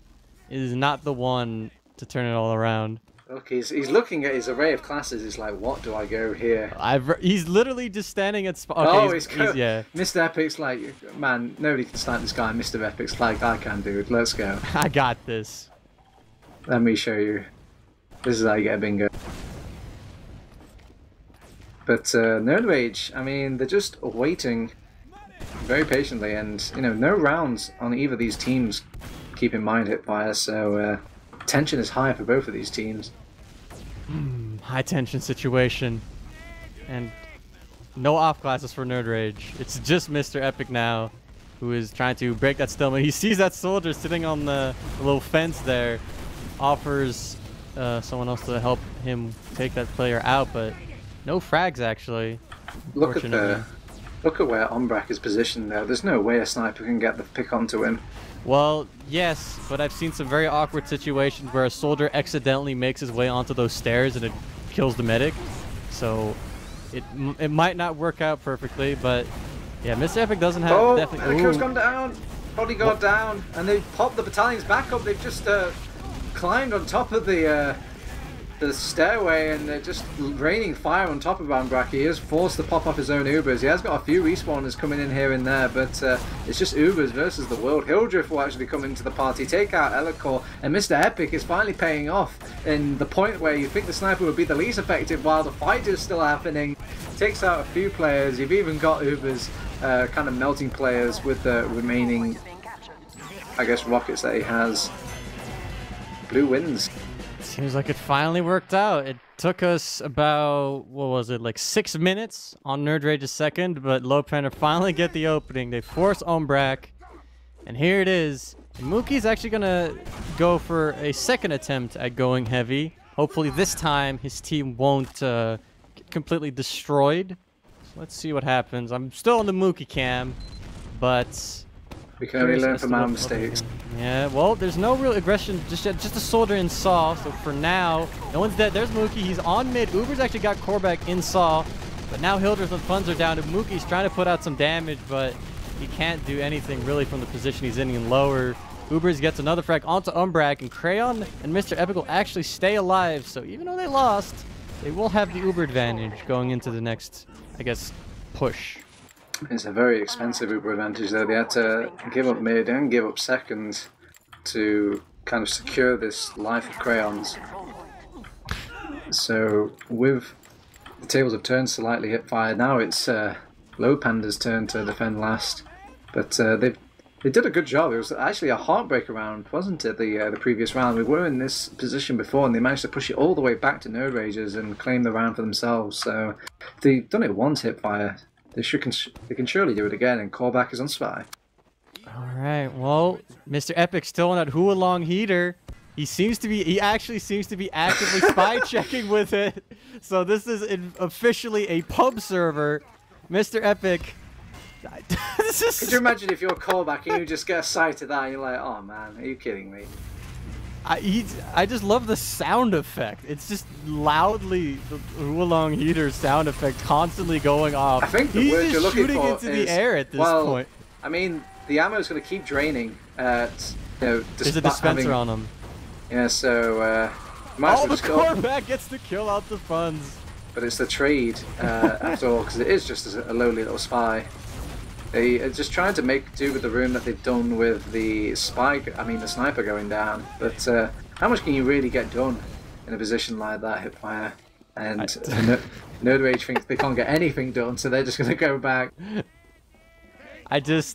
is not the one to turn it all around. Look, he's looking at his array of classes. He's like, what do I go here? He's literally just standing at spot. Okay, yeah. Mr. Epic's like, man, nobody can snipe this guy. Mr. Epic's like, I can, dude. Let's go. I got this. Let me show you. This is how you get a bingo. But nerdRage, I mean, they're just waiting very patiently, and you know, no rounds on either of these teams. Keep in mind, HiipFire. So. Tension is high for both of these teams. High tension situation. And no off classes for nerdRage. It's just Mr. Epic now, who is trying to break that stalemate. He sees that soldier sitting on the little fence there, offers someone else to help him take that player out, but no frags actually. Look at where Umbrak is positioned though. There's no way a sniper can get the pick onto him. Well, yes, but I've seen some very awkward situations where a soldier accidentally makes his way onto those stairs and it kills the medic. So it might not work out perfectly, but yeah, Mr. Epic doesn't have definitely. Medic's gone down, bodyguard down, and they've popped the battalions back up. They've just climbed on top of the stairway, and they're just raining fire on top of Umbrak. He is forced to pop off his own Ubers. He has got a few respawners coming in here and there, but it's just Ubers versus the world. Hildriff will actually come into the party, take out Elikor, and Mr. Epic is finally paying off in the point where you think the sniper would be the least effective while the fight is still happening. Takes out a few players. You've even got Ubers kind of melting players with the remaining, I guess, rockets that he has. Blue wins. Seems like it finally worked out. It took us about, what was it, like 6 minutes on nerdRage's second, but Lowpander finally get the opening. They force Umbrak, and here it is. Mookie's actually going to go for a second attempt at going heavy. Hopefully this time his team won't get completely destroyed. So let's see what happens. I'm still on the Mookie cam, but we can only learn from our mistakes. Yeah, well, there's no real aggression just yet. Just a soldier in Saw, so for now, no one's dead. There's Mookie. He's on mid. Uber's actually got Korvac in Saw, but now Hildreth and Funds are down, and Mookie's trying to put out some damage, but he can't do anything really from the position he's in lower. Ubers gets another frag onto Umbrak, and Crayon and Mr. Epic will actually stay alive, so even though they lost, they will have the Uber advantage going into the next, I guess, push. It's a very expensive Uber advantage though. They had to give up mid and give up second to kind of secure this life of Crayons. So with the tables have turned slightly, HiipFire. Now it's Lowpander's turn to defend last. But they did a good job. It was actually a heartbreaker round, wasn't it, the previous round? We were in this position before and they managed to push it all the way back to nerdRages and claim the round for themselves. So if they've done it once, HiipFire, they can surely do it again, and Callback is on Spy. Alright, well, Mr. Epic still on that Hualong heater. He actually seems to be actively spy checking with it. So this is officially a pub server. Mr. Epic. Could you imagine if you're Callback and you just get a sight of that and you're like, oh man, are you kidding me? I just love the sound effect. It's just loudly the Hualong heater sound effect constantly going off. I think the word you're looking for shooting into the air at this point. I mean, the ammo is going to keep draining. There's a dispenser on them. Yeah, so the Corvac gets the kill out the Funds. But it's the trade after all, because it is just a lowly little spy. They are just trying to make do with the room that they've done with the the sniper going down. But how much can you really get done in a position like that, HiipFire? And nerdRage thinks they can't get anything done, so they're just going to go back. This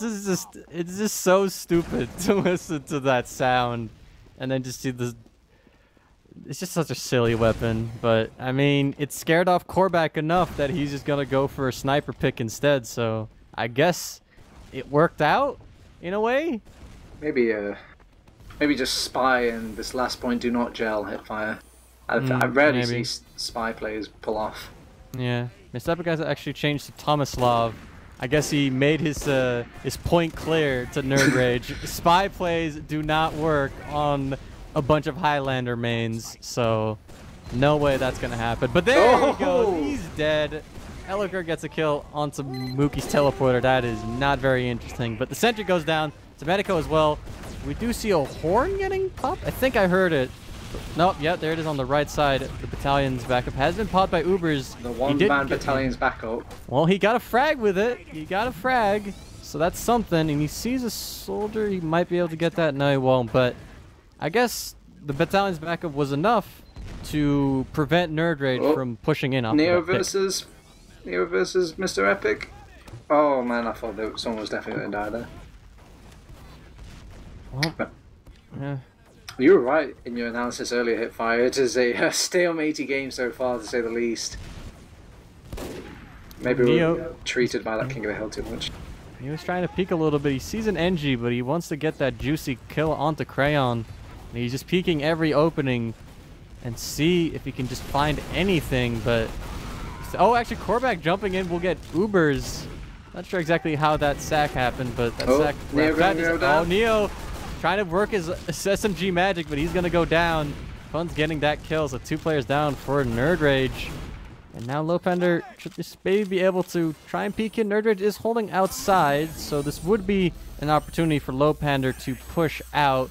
is just, it's just so stupid to listen to that sound and then just see this. It's just such a silly weapon, but I mean, it scared off Korvac enough that he's just gonna go for a sniper pick instead, so I guess it worked out in a way. Maybe just Spy and this last point do not gel HiipFire. I rarely see Spy players pull off. Yeah, Mr. Epic has actually changed to Tomislav. I guess he made his point clear to nerdRage. Spy plays do not work on a bunch of Highlander mains, so no way that's gonna happen. But there he goes, he's dead. Elliker gets a kill onto Mookie's teleporter. That is not very interesting. But the sentry goes down to Medico as well. We do see a horn getting popped. I think I heard it. Nope, yeah, there it is on the right side. The battalion's backup has been popped by Ubers. The one-man battalion's backup. Well, he got a frag with it. He got a frag, so that's something. And he sees a soldier. He might be able to get that. No, he won't. But I guess the battalion's backup was enough to prevent nerdRage from pushing in off Neo versus Mr. Epic. Oh man, I thought that someone was definitely going to die there. Well, yeah. You were right in your analysis earlier, HiipFire. It is a stalemate game so far, to say the least. Maybe we're treated by that King of the Hill too much. He was trying to peek a little bit. He sees an NG, but he wants to get that juicy kill onto Crayon. And he's just peeking every opening and see if he can just find anything. But oh, actually, Korvac jumping in will get Ubers. Not sure exactly how that sack happened, but that sack. Neo trying to work his SMG magic, but he's gonna go down. Fun's getting that kill, so 2 players down for nerdRage. And now Lowpander should just maybe be able to try and peek in. nerdRage is holding outside, so this would be an opportunity for Lowpander to push out.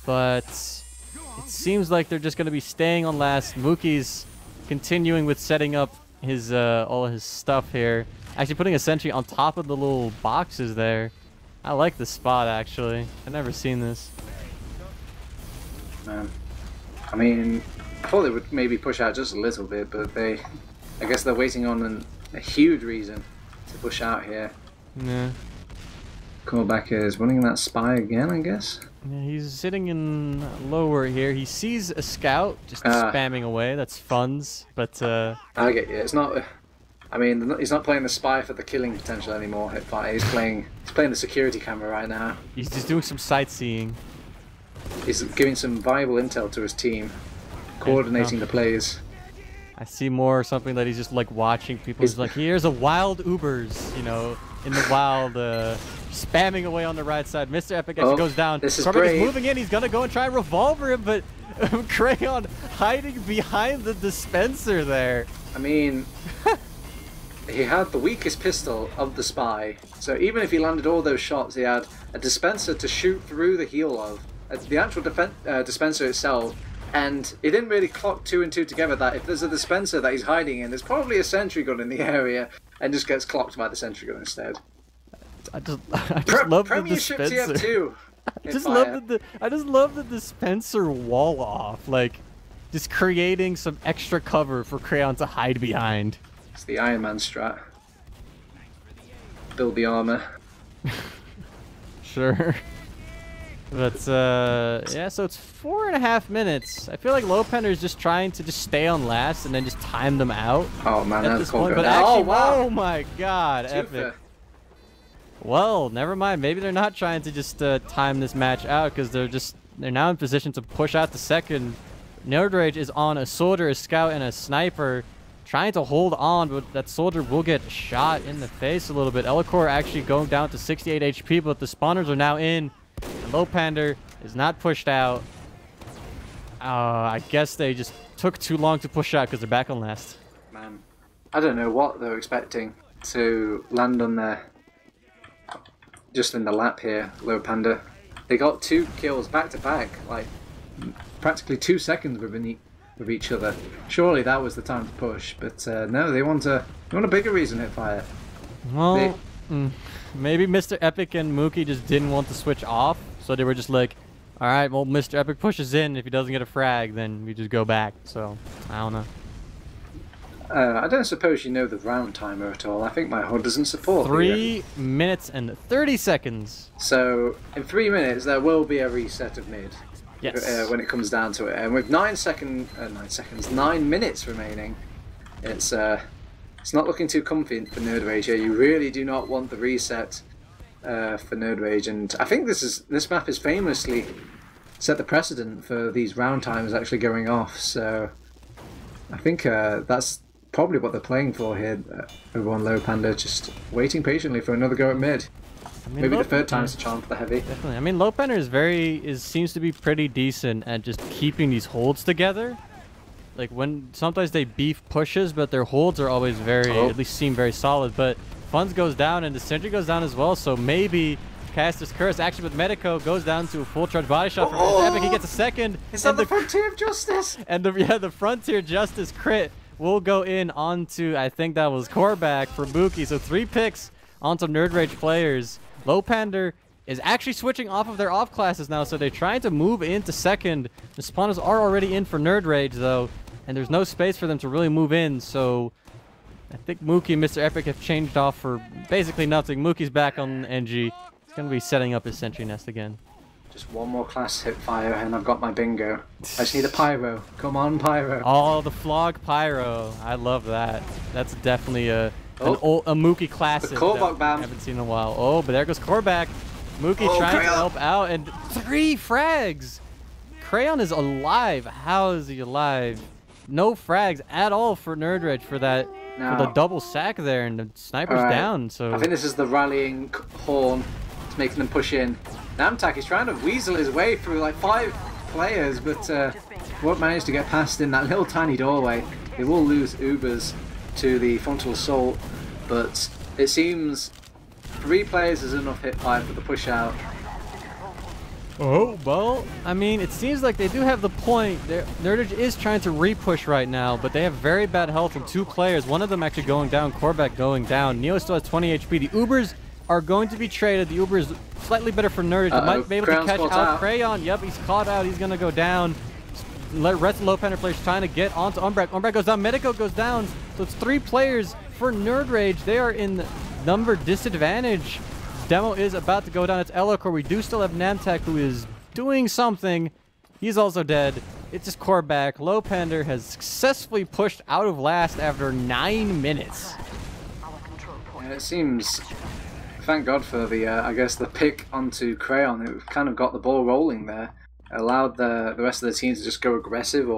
But it seems like they're just going to be staying on last. Mookie's continuing with setting up his all of his stuff here. Actually putting a sentry on top of the little boxes there. I like this spot, actually. I've never seen this. Man. I mean, I thought they would maybe push out just a little bit, but I guess they're waiting on a huge reason to push out here. Yeah. Korvac is running that Spy again, I guess. Yeah, he's sitting in lower here. He sees a scout just spamming away. That's funds, but I get you. It's not. I mean, he's not playing the Spy for the killing potential anymore. He's playing the security camera right now. He's just doing some sightseeing. He's giving some viable intel to his team, coordinating the plays. I see more something that he's just like watching people. He's like, here's a wild Ubers, you know, in the wild, spamming away on the right side. Mr. Epic actually goes down. This is Korvac is moving in. He's gonna go and try and revolver him, but Crayon hiding behind the dispenser there. I mean, he had the weakest pistol of the Spy, so even if he landed all those shots, he had a dispenser to shoot through the heel of. The actual dispenser itself, and he didn't really clock 2 and 2 together that if there's a dispenser that he's hiding in, there's probably a sentry gun in the area, and just gets clocked by the sentry gun instead. I just love the dispenser. TF2. I just love the dispenser wall off, like just creating some extra cover for Crayon to hide behind. It's the Iron Man strat. Build the armor. Sure. But yeah, so it's 4.5 minutes. I feel like Lowpander is just trying to just stay on last and then just time them out. Oh man, that's cool. But actually, oh my god, epic. Well, never mind. Maybe they're not trying to just time this match out because they're now in position to push out the second. nerdRage is on a soldier, a scout, and a sniper, trying to hold on, but that soldier will get shot in the face a little bit. Ellicor actually going down to 68 HP, but the spawners are now in. And Lowpander is not pushed out. I guess they just took too long to push out because they're back on last. Man, I don't know what they're expecting to land on there. Just in the lap here, Lowpander. They got 2 kills back to back, like practically 2 seconds with each other. Surely that was the time to push, but no, they want a bigger reason HiipFire. Well, maybe Mr. Epic and Mookie just didn't want to switch off, so they were just like, all right, well, Mr. Epic pushes in. If he doesn't get a frag, then we just go back. So I don't know. I don't suppose you know the round timer at all. I think my HUD doesn't support 3 minutes and 30 seconds. So in 3 minutes there will be a reset of mid. Yes. When it comes down to it, and with 9 minutes remaining, it's not looking too comfy for nerdRage here. You really do not want the reset for nerdRage, and I think this map is famously set the precedent for these round times actually going off. So I think that's probably what they're playing for here. Everyone, Lowpander, just waiting patiently for another go at mid. I mean, maybe the third time's the charm for the heavy. Definitely. I mean, Lowpander seems to be pretty decent at just keeping these holds together. Like when sometimes they beef pushes, but their holds are always at least seem very solid. But Funds goes down and the Sentry goes down as well. So maybe Caster's Curse actually with Medico goes down to a full charge body shot from Epic. He gets a second. Is that the Frontier of Justice? And the Frontier Justice crit will go in onto, I think that was Korvac for Mookie. So 3 picks onto nerdRage players. Lowpander is actually switching off of their off classes now, so they're trying to move into second. The spawners are already in for nerdRage though, and there's no space for them to really move in, so I think Mookie and Mr. Epic have changed off for basically nothing. Mookie's back on NG. He's going to be setting up his sentry nest again. Just one more class HiipFire and I've got my bingo. I just need a pyro. Come on, pyro. Oh, the Flog Pyro. I love that. That's definitely a Mookie classic that I haven't seen in a while. Oh, but there goes Korvac. Mookie trying to help out, and 3 frags. Crayon is alive. How is he alive? No frags at all for nerdRage for that. For the double sack there, and the sniper's down. So I think this is the rallying horn. It's making them push in. Namtak is trying to weasel his way through like 5 players, but won't manage to get past in that little tiny doorway. They will lose Ubers to the frontal assault, but it seems 3 players is enough HiipFire for the push out. Oh, well, I mean, it seems like they do have the point. nerdRage is trying to re-push right now, but they have very bad health from 2 players. One of them actually going down, Korvac going down. Neo still has 20 HP. The Ubers are going to be traded. The Uber is slightly better for nerdRage. They might be able to catch out Crayon. Yep, he's caught out. He's going to go down. Rest of Lowpander players trying to get onto Umbrak. Umbrak goes down. Medico goes down. So it's 3 players for nerdRage. They are in number disadvantage. Demo is about to go down. It's Elokor. We do still have Namtak, who is doing something. He's also dead. It's just Korvac. Lowpander has successfully pushed out of last after 9 minutes. Yeah, it seems... Thank God for the, I guess, the pick onto Crayon. It kind of got the ball rolling there. It allowed the rest of the team to just go aggressive,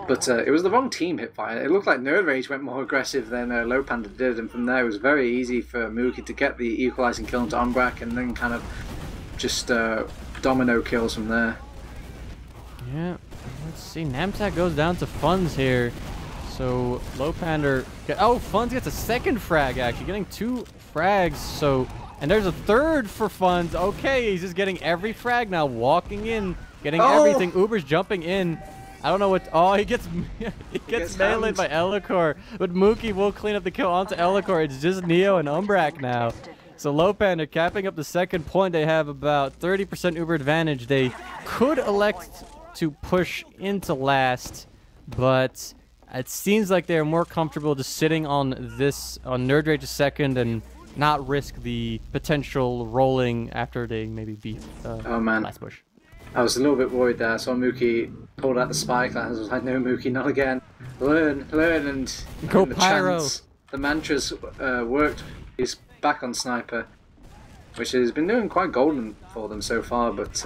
but it was the wrong team HiipFire. It looked like nerdRage went more aggressive than Lowpander did, and from there it was very easy for Mookie to get the equalizing kill into Umbrak and then kind of just domino kills from there. Yeah, let's see. Namtak goes down to Funds here. So Lowpander... Funds gets a second frag, actually. Getting 2 frags, so... And there's a third for Funds. Okay, he's just getting every frag now. Walking in, getting everything. Uber's jumping in. I don't know what... Oh, he gets meleeed by Elokor. But Mookie will clean up the kill onto Elokor. It's just Neo and Umbrak now. So Lowpander capping up the second point. They have about 30% Uber advantage. They could elect to push into last, but it seems like they're more comfortable just sitting on nerdRage's second and not risk the potential rolling after they maybe beat last push. I was a little bit worried there. I saw Mookie pulled out the spike. I was like, no, Mookie, not again. Learn, and go Pyro. The mantras worked. He's back on Sniper, which has been doing quite golden for them so far, but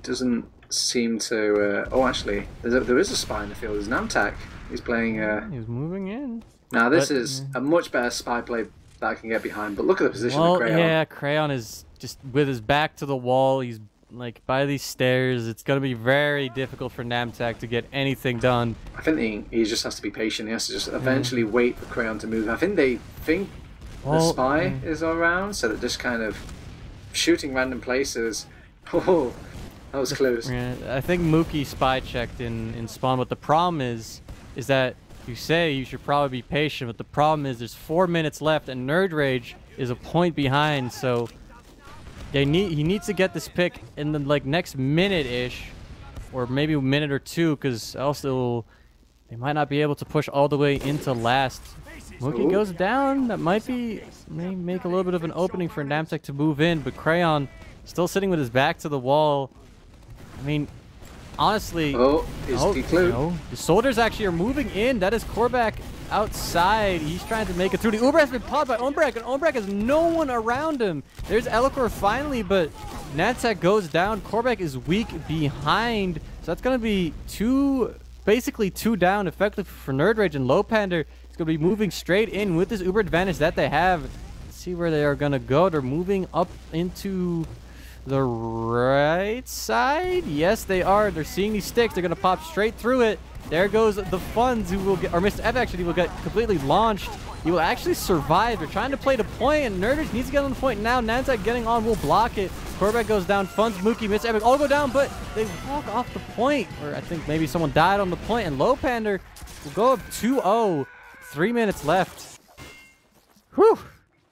doesn't seem to... oh, actually, there is a spy in the field. There's Namtak. He's playing... He's moving in. Now, this is a much better spy play that I can get behind, but look at the position of Crayon. Yeah, Crayon is just with his back to the wall. He's like by these stairs. It's going to be very difficult for Namtak to get anything done. I think he just has to be patient. He has to just eventually wait for Crayon to move. I think they think the spy is around, so they're just kind of shooting random places. Oh, that was close. Yeah, I think Mookie spy checked in spawn, but the problem is that you say you should probably be patient, but the problem is there's 4 minutes left and nerdRage is a point behind, so he needs to get this pick in the next minute-ish, or maybe a minute or two, because else They might not be able to push all the way into last. Mookie goes down. That may make a little bit of an opening for Namtek to move in, but Crayon still sitting with his back to the wall. I mean, honestly... Oh, the soldiers actually are moving in. That is Korvac outside. He's trying to make it through. The Uber has been popped by Ombrek, and Ombrek has no one around him. There's Elikor finally, but Namtek goes down. Korvac is weak behind, so that's going to be basically two down effectively for nerdRage, and Lowpander is going to be moving straight in with this Uber advantage that they have. Let's see where they are going to go. They're moving up into the right side. Yes, they are. They're seeing these sticks. They're going to pop straight through it. There goes the funds who will get, or Mr. F actually will get completely launched. He will actually survive. They're trying to play the point, and nerdRage needs to get on the point now. Namtek getting on will block it. Korvac goes down. Funds, Mookie, Mr. Epic all go down, but they walk off the point. Or I think maybe someone died on the point, and Lowpander will go up 2-0. 3 minutes left. Whew.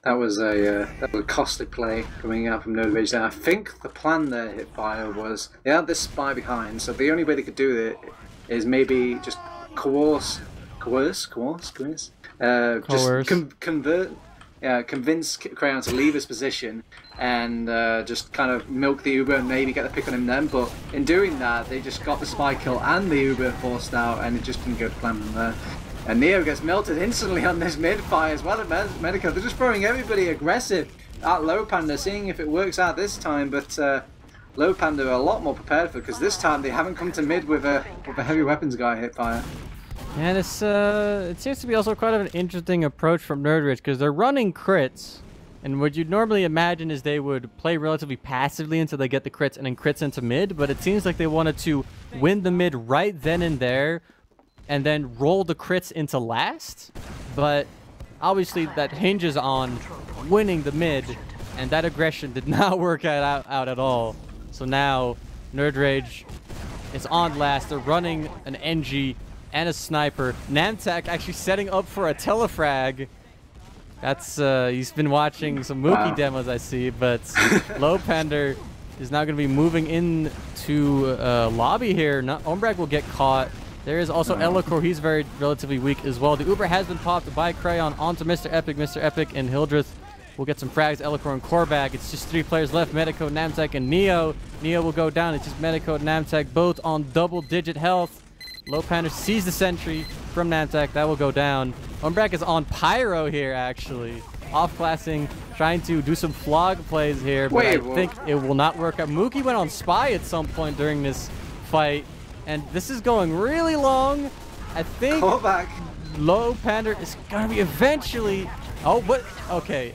That was a costly play coming out from nerdRage there. I think the plan there, HiipFire, was they had this spy behind, so the only way they could do it is maybe just convince Crayon to leave his position and just kind of milk the Uber and maybe get the pick on him then. But in doing that, they just got the spy kill and the Uber forced out, and it just didn't go to plan from there. And Neo gets melted instantly on this mid-fire as well at Medico. They're just throwing everybody aggressive at Lowpander, seeing if it works out this time. But Lowpander are a lot more prepared for it, because this time they haven't come to mid with a heavy weapons guy, HiipFire. And it seems to be also quite an interesting approach from nerdRage, because they're running crits. And what you'd normally imagine is they would play relatively passively until they get the crits and then crits into mid. But it seems like they wanted to win the mid right then and there, and then roll the crits into last. But obviously that hinges on winning the mid, and that aggression did not work out at all. So now nerdRage is on last. They're running an NG and a sniper. Namtek actually setting up for a telefrag. That's he's been watching some Mookie demos, I see, but Lowpander is now going to be moving into lobby here. Ombrek will get caught. There is also Elikor. He's relatively weak as well. The Uber has been popped by Crayon onto Mr. Epic. Mr. Epic and Hildreth will get some frags. Elikor and Korvac. It's just 3 players left. Medico, Namtek, and Neo. Neo will go down. It's just Medico and Namtek, both on double-digit health. Lowpander sees the sentry from Namtek. That will go down. Ombrek is on Pyro here, actually. Off-classing, trying to do some flog plays here, but I think it will not work out. Mookie went on Spy at some point during this fight. And this is going really long. I think Lowpander is going to be eventually... Oh, but... Okay.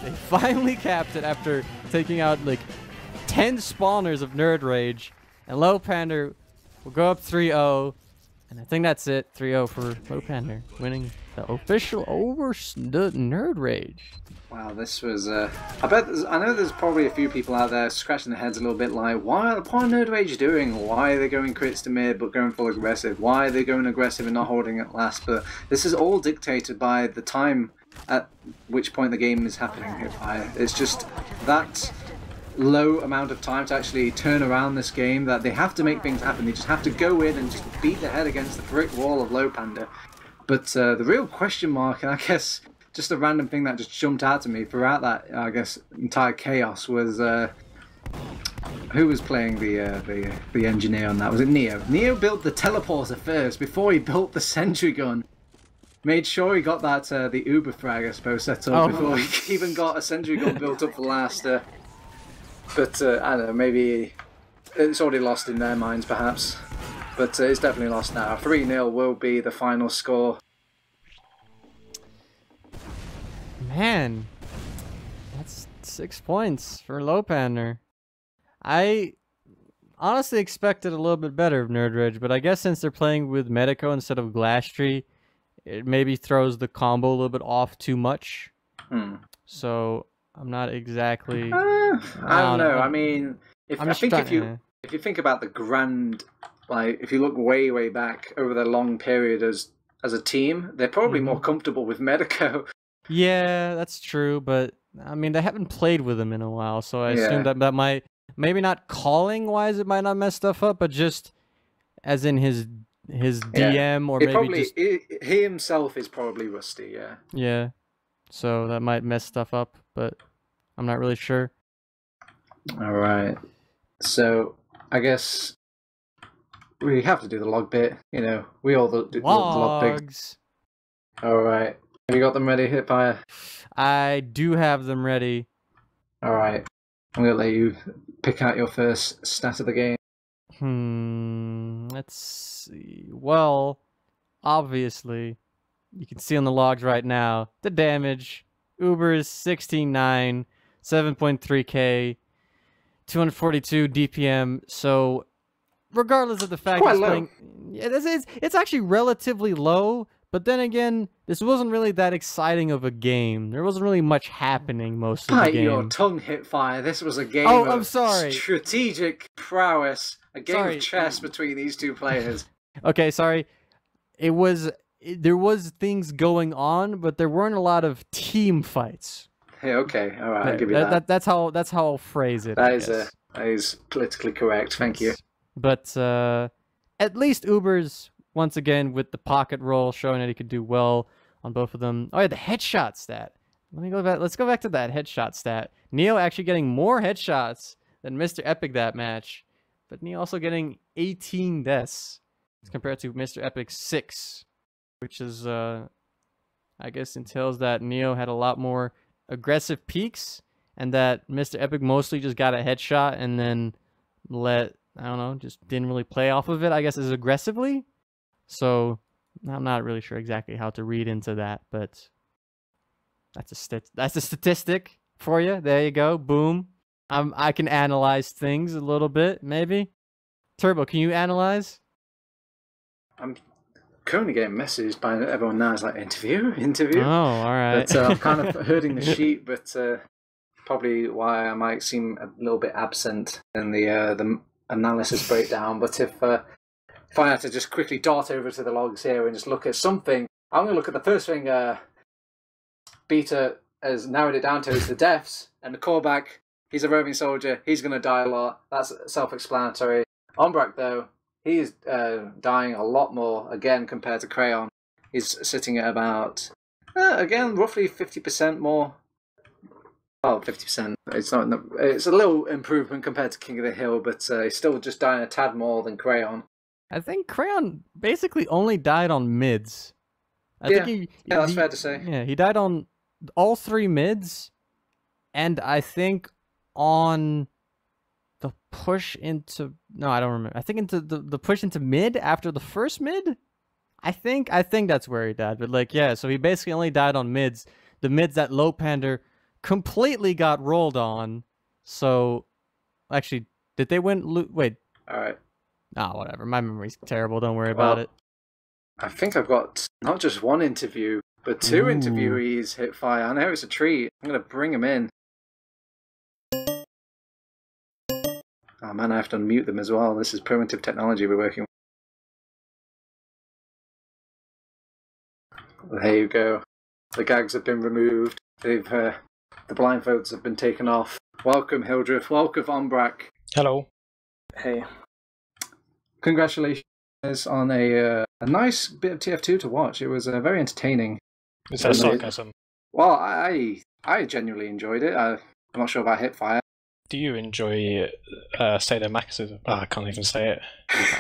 They finally capped it after taking out, like, 10 spawners of nerdRage. And Lowpander will go up 3-0. And I think that's it. 3-0 for Lowpander, winning the official over nerdRage. Wow, this was... I know there's probably a few people out there scratching their heads a little bit like, what are nerdRage doing? Why are they going crits to mid but going full aggressive? Why are they going aggressive and not holding it last? But this is all dictated by the time at which point the game is happening. It's just that low amount of time to actually turn around this game that they have to make things happen. They just have to go in and just beat their head against the brick wall of Lowpander. But the real question mark, and I guess just a random thing that just jumped out to me throughout that, I guess, entire chaos was who was playing the engineer on that? Was it Neo? Neo built the teleporter first before he built the sentry gun. Made sure he got that the Uber frag, I suppose, set up before he even got a sentry gun built up for last. But I don't know, maybe it's already lost in their minds, perhaps. But it's definitely lost now. 3-0 will be the final score. Man, that's 6 points for Lowpander. I honestly expected a little bit better of nerdRage, but I guess since they're playing with Medico instead of Glasstree, it maybe throws the combo a little bit off too much. So I'm not exactly... I don't know. I mean, if you think about the grand... Like, if you look way back over the long period as a team, they're probably more comfortable with Medico. Yeah, that's true, but I mean, they haven't played with him in a while, so I assume that might, maybe not calling wise, it might not mess stuff up, but just as in his his DM or it maybe probably, just he himself is probably rusty. Yeah. yeah. So that might mess stuff up, but I'm not really sure. All right. So I guess we have to do the log bit. You know, we all do the log bit. Logs. All right. Have you got them ready, HiipFire? I do have them ready. All right. I'm gonna let you pick out your first stat of the game. Let's see. Well, obviously, you can see on the logs right now the damage. Uber is 16.9, 7.3k, 242 DPM. So, regardless of the fact Quite he's low. playing, yeah, it's actually relatively low. But then again, this wasn't really that exciting of a game. There wasn't really much happening most of the Bite game. your tongue, HiipFire. This was a game I'm of sorry. strategic prowess. A game Sorry. of chess between these two players. Okay, sorry. There was things going on, but there weren't a lot of team fights. Hey, okay, all right, I'll give you that. That's how I'll phrase it. That is politically correct. Thank you. But at least Uber's once again with the pocket roll showing that he could do well on both of them. Oh yeah, the headshot stat. Let's go back to that headshot stat. Neo actually getting more headshots than Mr. Epic that match, but Neo also getting 18 deaths compared to Mr. Epic's 6, which is I guess entails that Neo had a lot more aggressive peaks and that Mr. Epic mostly just got a headshot and then just didn't really play off of it, I guess, as aggressively. So I'm not really sure exactly how to read into that, but that's a statistic for you. There you go. Boom. I can analyze things a little bit, maybe. Turbo, can you analyze? I'm currently getting messaged by everyone now. It's like interview. Oh, all right. But I'm kind of herding the sheep, but probably why I might seem a little bit absent in the analysis breakdown. But if I had to just quickly dart over to the logs here and just look at something, I'm going to look at the first thing Beta has narrowed it down to is the deaths and the callback. He's a roving soldier. He's going to die a lot. That's self-explanatory. Ombrak, though, he is dying a lot more, again, compared to Crayon. He's sitting at about, again, roughly 50% more. Oh, 50%. It's a little improvement compared to King of the Hill, but he's still just dying a tad more than Crayon. I think Crayon basically only died on mids. I think that's fair to say. Yeah, he died on all 3 mids, and I think on the push into... No, I don't remember. I think into the push into mid after the first mid? I think that's where he died. But, like, yeah, so he basically only died on mids. The mids that Lowpander completely got rolled on. So, actually, did they win? Wait. All right. Ah, whatever. My memory's terrible. Don't worry about it. I think I've got not just one interview, but 2 interviewees, HiipFire. I know it's a treat. I'm going to bring them in. Oh man, I have to unmute them as well. This is primitive technology we're working with. There you go. The gags have been removed. The blindfolds have been taken off. Welcome, Hildreth. Welcome, Ombrak. Hello. Hey. Congratulations on a nice bit of TF2 to watch. It was very entertaining. Is that sarcasm? Well, I genuinely enjoyed it. I'm not sure about HiipFire. Do you enjoy sadomasochism? Oh, I can't even say it.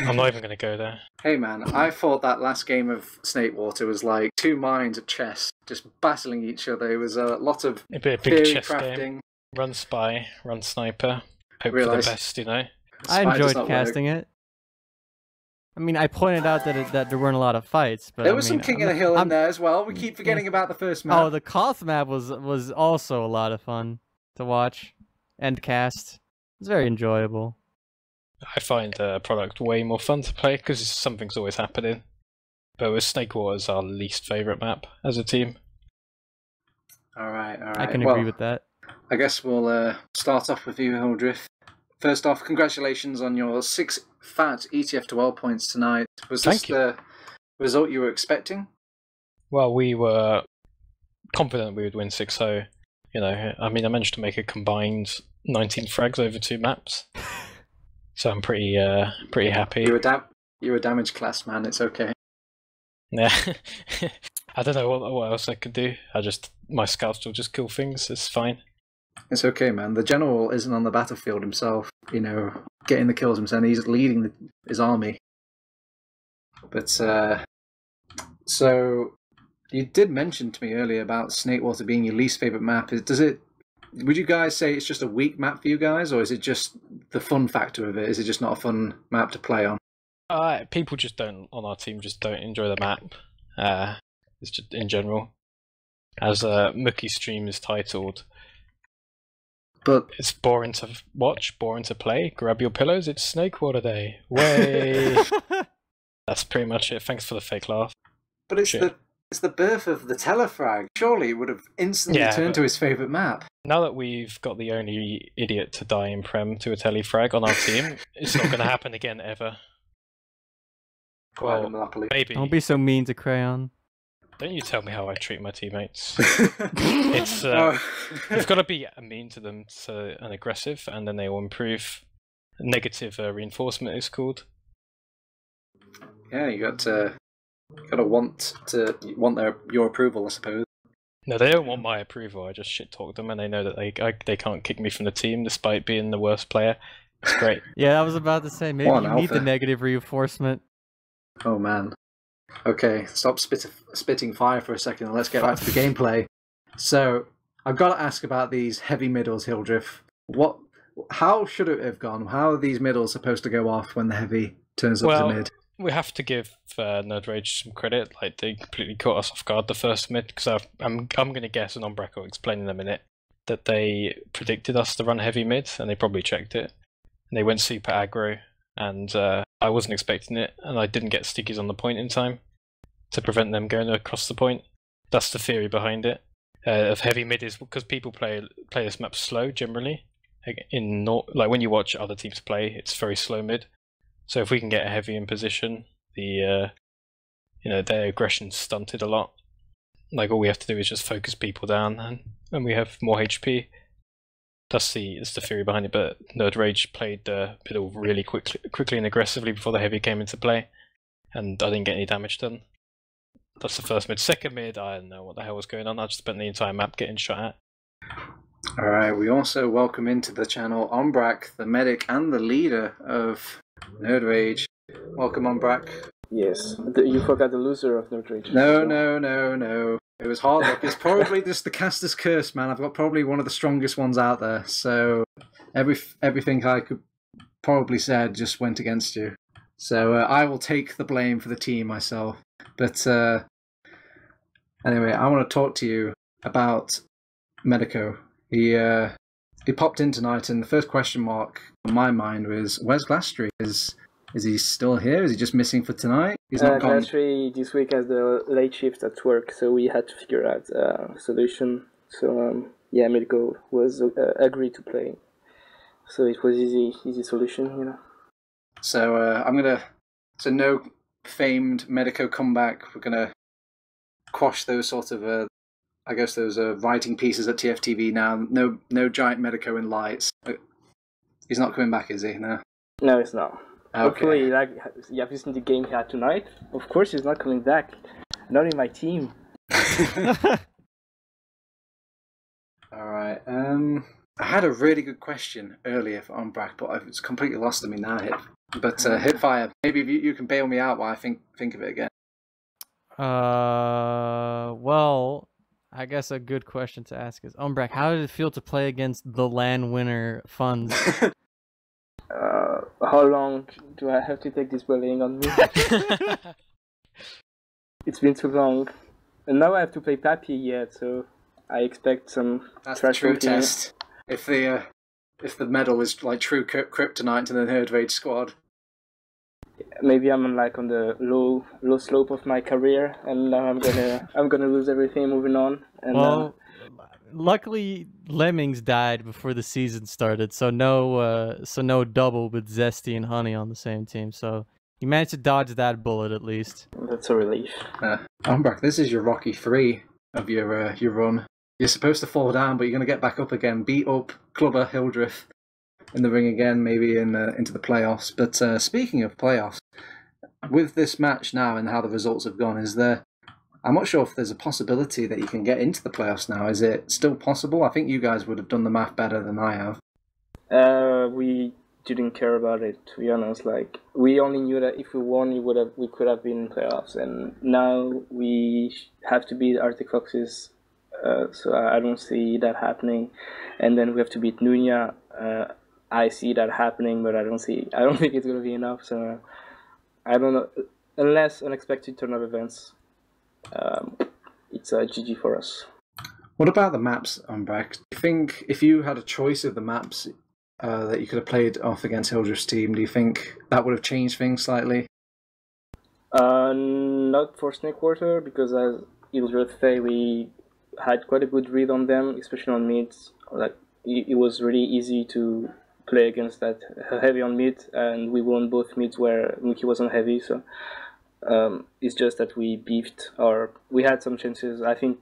I'm not even going to go there. Hey man, I thought that last game of Snake Water was like 2 minds of chess, just battling each other. It was a lot of It'd be a big theory chess crafting. game. Run spy, run sniper. Hope for the best, you know. I Spy does enjoyed not casting it. I mean, I pointed out that there weren't a lot of fights, but there was some King of the Hill in there as well. We keep forgetting about the first map. Oh, the Koth map was also a lot of fun to watch and cast. It's very enjoyable. I find the product way more fun to play because something's always happening. But with Snake Water is our least favourite map as a team. All right. I can agree with that. I guess we'll start off with you, Hildreth. First off, congratulations on your 6 fat ETF2L points tonight. Was this the result you were expecting? Well, we were confident we would win 6-0. You know, I mean, I managed to make a combined 19 frags over 2 maps. So I'm pretty happy. You're a damage class, man. It's okay. Yeah. I don't know what else I could do. My scouts will just kill things. It's fine. It's okay, man. The general isn't on the battlefield himself, getting the kills himself. He's leading his army. But, so, you did mention to me earlier about Snakewater being your least favourite map. Would you guys say it's just a weak map for you guys, or is it just the fun factor of it? Is it just not a fun map to play on? People on our team just don't enjoy the map. It's just in general. As Mookie's stream is titled, but it's boring to watch, boring to play. Grab your pillows, it's Snakewater Day. Way. That's pretty much it. Thanks for the fake laugh. But it's the birth of the telefrag. Surely it would have instantly turned to his favourite map. Now that we've got the only idiot to die in Prem to a telefrag on our team, it's not going to happen again ever. Well, maybe. Don't be so mean to Crayon. Don't you tell me how I treat my teammates. It's you've got to be mean to them and aggressive, and then they will improve. Negative reinforcement is called. Yeah, you got to want your approval, I suppose. No, they don't want my approval. I just shit talk them, and they know that they can't kick me from the team despite being the worst player. It's great. Yeah, I was about to say maybe you need the negative reinforcement. Oh man. Okay, stop spitting fire for a second and let's get back to the gameplay. So, I've got to ask about these heavy middles, Hildriff. How should it have gone? How are these middles supposed to go off when the heavy turns up to mid? We have to give nerdRage some credit. Like, they completely caught us off guard the first mid, because I'm going to guess, and Ombrack will explain in a minute, that they predicted us to run heavy mid, and they probably checked it. And they went super aggro, and I wasn't expecting it, and I didn't get stickies on the point in time to prevent them going across the point. That's the theory behind it. Of heavy mid is because people play this map slow generally. Like when you watch other teams play, it's very slow mid. So if we can get a heavy in position, their aggression's stunted a lot. Like all we have to do is just focus people down, and we have more HP. That's the theory behind it. But nerdRage played the middle really quickly and aggressively before the heavy came into play, and I didn't get any damage done. That's the first mid. Second mid, I don't know what the hell was going on. I just spent the entire map getting shot at. Alright, we also welcome into the channel Ombrack, the medic and the leader of nerdRage. Welcome, Ombrack. Yes, you forgot the loser of nerdRage. No. It was hard luck. It's probably just the caster's curse, man. I've got probably one of the strongest ones out there. So everything I could probably said just went against you. So I will take the blame for the team myself. But anyway, I want to talk to you about Medico. He popped in tonight, and the first question mark on my mind was, where's Glastry? Is he still here? Is he just missing for tonight? He's not gone. Glastry this week has the late shift at work, so we had to figure out a solution. So Medico was agreed to play. So it was easy solution, So so no famed Medico comeback. We're gonna quash those sort of those writing pieces at TFTV now. No giant Medico in lights. He's not coming back, is he? No. No, it's not. Okay. Hopefully, have you seen the game he had tonight? Of course, he's not coming back. Not in my team. All right. I had a really good question earlier for Ombrack, but it's completely lost on me now, Hip. But HiipFire, maybe you can bail me out while I think of it again. Well, I guess a good question to ask is, Ombrack, how did it feel to play against the LAN winner Funds? How long do I have to take this bullying on me? It's been too long. And now I have to play Pappy yet, so I expect some That's trash the true test. If the medal is like true kryptonite to the nerdRage squad. Maybe I'm on the low slope of my career, and now I'm gonna lose everything moving on. And luckily Lemmings died before the season started, so no double with Zesty and Honey on the same team. So you managed to dodge that bullet at least. That's a relief. Ombrack, this is your Rocky 3 of your run. You're supposed to fall down, but you're going to get back up again, beat up Clubber Hildriff in the ring again, maybe into the playoffs. But speaking of playoffs, with this match now and how the results have gone, is there? I'm not sure if there's a possibility that you can get into the playoffs now. Is it still possible? I think you guys would have done the math better than I have. We didn't care about it, to be honest. Like, we only knew that if we won, we could have been in playoffs, and now we have to beat Arctic Foxes. So I don't see that happening, and then we have to beat Nunya. I see that happening, but I don't think it's gonna be enough. So I don't know, unless unexpected turn of events. It's a GG for us. What about the maps, Umbrecht? Do you think if you had a choice of the maps that you could have played off against Hildreth's team, do you think that would have changed things slightly? Not for Snakewater, because as Hildreth say, we had quite a good read on them, especially on mids. Like, it was really easy to play against that heavy on mid, and we won both mids where Muki was on heavy. So it's just that we beefed, or we had some chances. I think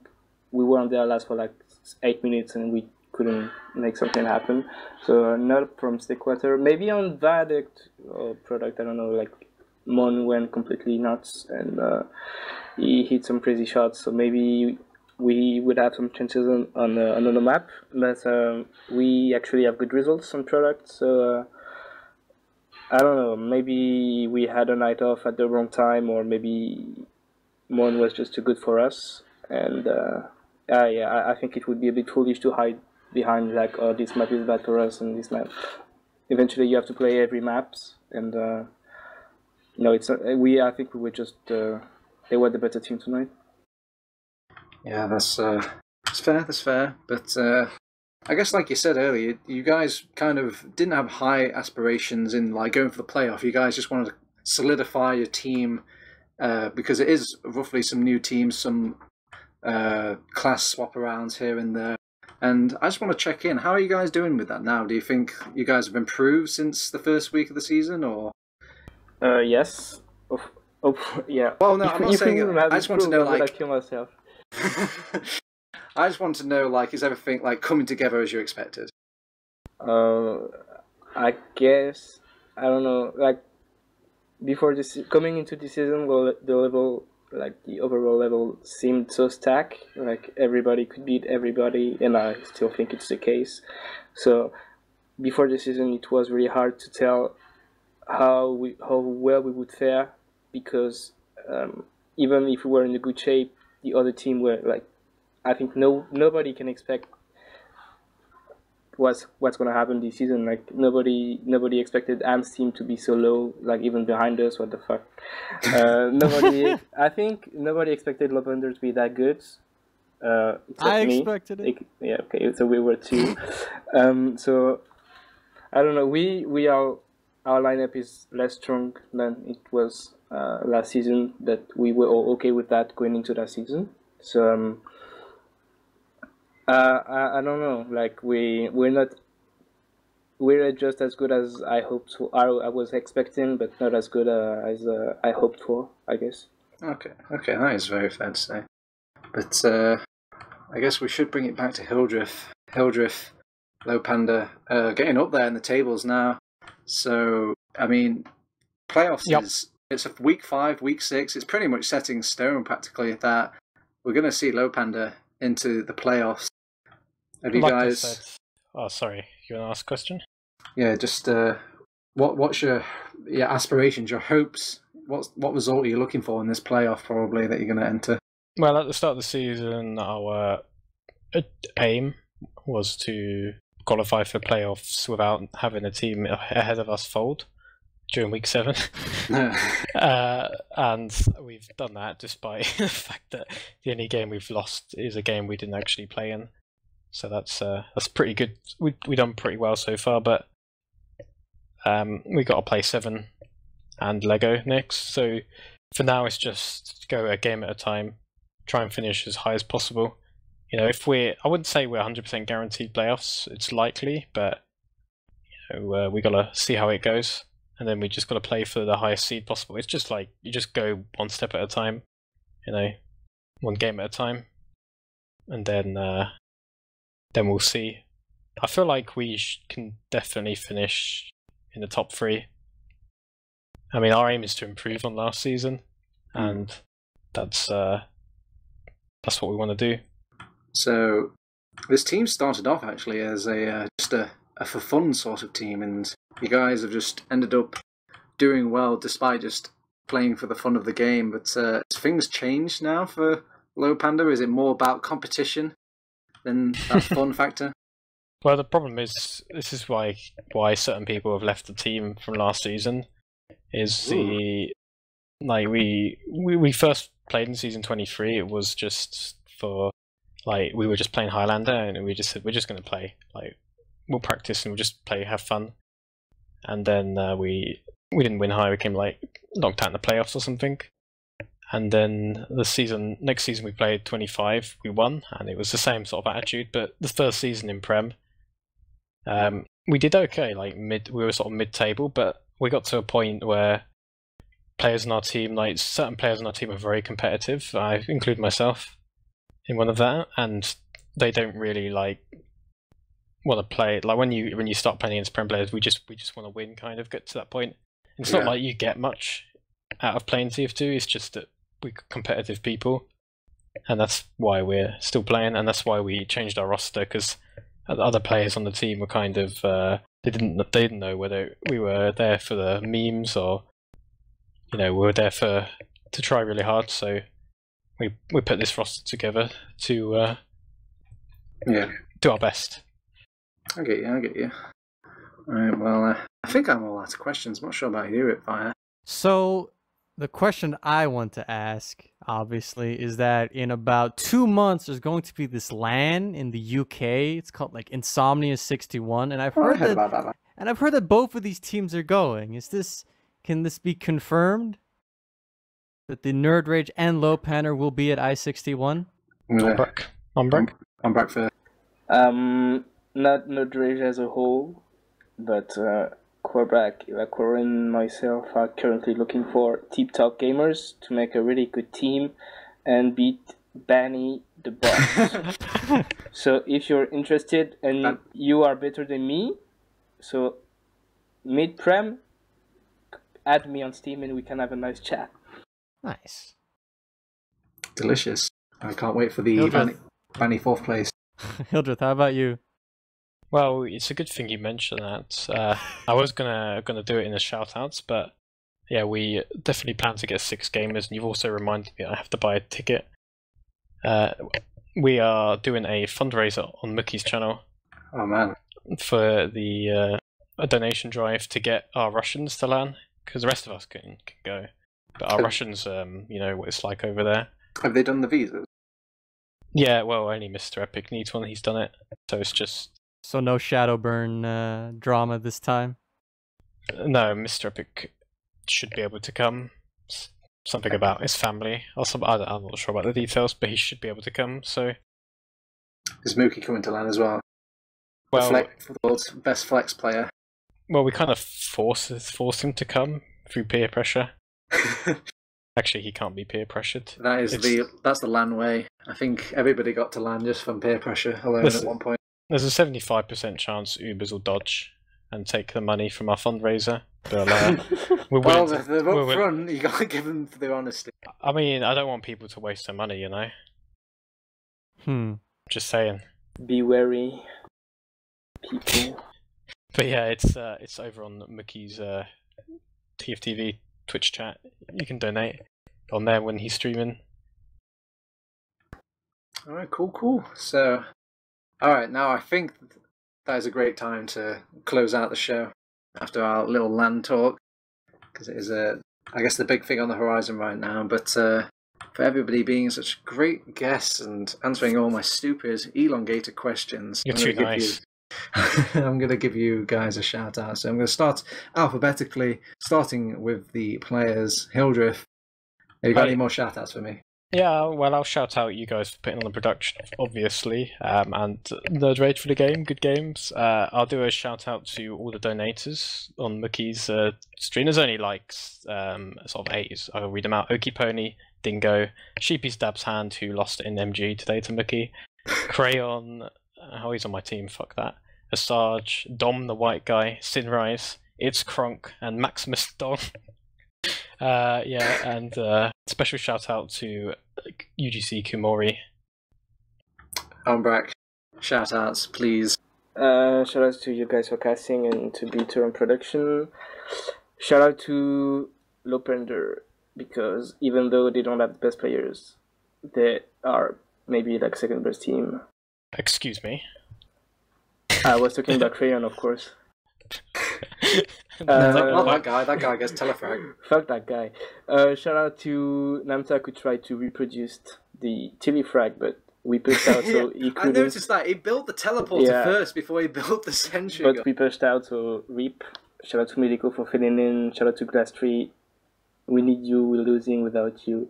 we were on their last for like 8 minutes, and we couldn't make something happen. So not from Snakewater. Maybe on Viaduct or Product, I don't know. Like, Mon went completely nuts, and he hit some crazy shots. So maybe we would have some chances on another map, but we actually have good results on Product. So I don't know, maybe we had a night off at the wrong time, or maybe Mon was just too good for us. And I think it would be a bit foolish to hide behind like, oh, this map is bad for us, and this map. Eventually, you have to play every maps, and no, it's not, I think we were just they were the better team tonight. Yeah, that's fair. That's fair. But I guess, like you said earlier, you guys kind of didn't have high aspirations in like going for the playoff. You guys just wanted to solidify your team because it is roughly some new teams, some class swap arounds here and there. And I just want to check in. How are you guys doing with that now? Do you think you guys have improved since the first week of the season, or? Yes. Yeah. Well, no, I'm not saying it. I just want to know, like. I kill myself. I just want to know, like, is everything like coming together as you expected? I guess, I don't know. Like, before this, coming into the season, well, the level, like the overall level, seemed so stacked. Like, everybody could beat everybody, and I still think it's the case. So before the season, it was really hard to tell how well we would fare, because even if we were in a good shape, the other team were like, I think nobody can expect what's going to happen this season. Like, nobody expected Am's team to be so low, like even behind us. What the fuck? I think nobody expected Lowpander to be that good. I expected it. Yeah, okay, so we were too. So I don't know. Our lineup is less strong than it was last season. That we were all okay with that going into that season. So I don't know. Like, we're just as good as I hoped for. I was expecting, but not as good as I hoped for, I guess. Okay, that is very fair to say. But I guess we should bring it back to Hildreth. Lowpander, getting up there in the tables now. So, I mean, playoffs it's a week 5, week 6. It's pretty much setting stone practically that we're going to see Lowpander into the playoffs. Have you guys? Oh, sorry. You want to ask a question? Yeah, just what's your aspirations, your hopes? What result are you looking for in this playoff? Probably that you're going to enter. Well, at the start of the season, our aim was to qualify for playoffs without having a team ahead of us fold during week 7. And we've done that despite the fact that the only game we've lost is a game we didn't actually play in. So that's pretty good. We've done pretty well so far, but we got to play 7 and Lego next. So for now, it's just go a game at a time, try and finish as high as possible. You know, I wouldn't say we're 100% guaranteed playoffs. It's likely, but you know, we gotta see how it goes, and then we just gotta play for the highest seed possible. It's just like you just go one step at a time, you know, one game at a time, and then we'll see. I feel like we can definitely finish in the top 3. I mean, our aim is to improve on last season, and that's what we want to do. So this team started off actually as just a for fun sort of team, and you guys have just ended up doing well despite just playing for the fun of the game. But has things changed now for Lowpander? Is it more about competition than that fun factor? Well, the problem is, this is why certain people have left the team from last season. Is we first played in season 23. It was just for we were just playing Highlander, and we just said we're just going to play. We'll practice and we'll just play, have fun. And then we didn't win high. We came knocked out in the playoffs or something. And then next season we played 25. We won, and it was the same sort of attitude. But the first season in Prem, we did okay. We were sort of mid-table, but we got to a point where players in our team, certain players in our team, are very competitive. I include myself in one of that, and they don't really want to play. When you start playing against Prem players, we just want to win. Kind of get to that point. It's not like you get much out of playing TF2. It's just that we're competitive people, and that's why we're still playing, and that's why we changed our roster, because other players on the team were kind of they didn't know whether we were there for the memes or we were there to try really hard. So we put this roster together to do our best. I get you. All right, well, I think I'm all out of questions. I'm not sure about you, HiipFire. So the question I want to ask, obviously, is that in about 2 months, there's going to be this LAN in the UK. It's called Insomnia 61, and I've heard that both of these teams are going. Can this be confirmed that the nerdRage and Lowpander will be at I-61? I'm back for. Not nerdRage as a whole, but Quebec, Quora and myself are currently looking for tip-top gamers to make a really good team and beat Banny the boss. So if you're interested and you are better than me, so mid-prem, add me on Steam and we can have a nice chat. Nice. Delicious. I can't wait for the Banny 4th place. Hildreth, how about you? Well, it's a good thing you mentioned that. I was gonna do it in the shoutouts, but yeah, we definitely plan to get 6 gamers, and you've also reminded me I have to buy a ticket. We are doing a fundraiser on Mookie's channel. Oh man! For a donation drive to get our Russians to LAN, because the rest of us can go, but our Russians, what it's like over there. Have they done the visas? Yeah, well, only Mr. Epic needs one. He's done it, so it's just. So no Shadowburn drama this time? No, Mr. Epic should be able to come. Something about his family. I'm not sure about the details, but he should be able to come. So. Is Mookie coming to LAN as well? Well, the world's best flex player. Well, we kind of forced him to come through peer pressure. Actually, he can't be peer pressured. That's the LAN way. I think everybody got to LAN just from peer pressure alone at one point. There's a 75% chance Ubers will dodge and take the money from our fundraiser. But they're up front. You got to give them their honesty. I mean, I don't want people to waste their money, Just saying. Be wary, people. But yeah, it's over on Mookie's TFTV Twitch chat. You can donate on there when he's streaming. All right, cool. So, all right, now I think that is a great time to close out the show after our little LAN talk, because it is I guess the big thing on the horizon right now. But for everybody being such great guests and answering all my stupid, elongated questions, you're too nice. I'm going to give you guys a shout out. So I'm going to start alphabetically, starting with the players. Hildreth, have you got any more shout outs for me? Yeah, well, I'll shout out you guys for putting on the production, obviously, and nerdRage for the game, good games. I'll do a shout out to all the donators on Mookie's stream. There's only sort of 8. I'll read them out. Okie Pony, Dingo, Sheepy Stabs Hand, who lost in MG today to Mookie, Crayon, he's on my team, fuck that, Asajj, Dom the White Guy, Sinrise, It's Kronk, and Maximus Dong. Yeah, and special shout out to UGC Kumori. Umbrak, shout outs, please. Shout out to you guys for casting and to Beater on production. Shout out to Lowpander, because even though they don't have the best players, they are maybe like second best team. Excuse me. I was talking about Rayon, of course. Not that guy. That guy gets telefrag. Fuck that guy. Shout out to Namtak, who tried to reproduce the telefrag, but we pushed out, so he I couldn't. noticed that he built the teleporter first before he built the sentry gun. But we pushed out, so RIP. Shout out to Medico for filling in. Shout out to Glass Tree. We need you. We're losing without you.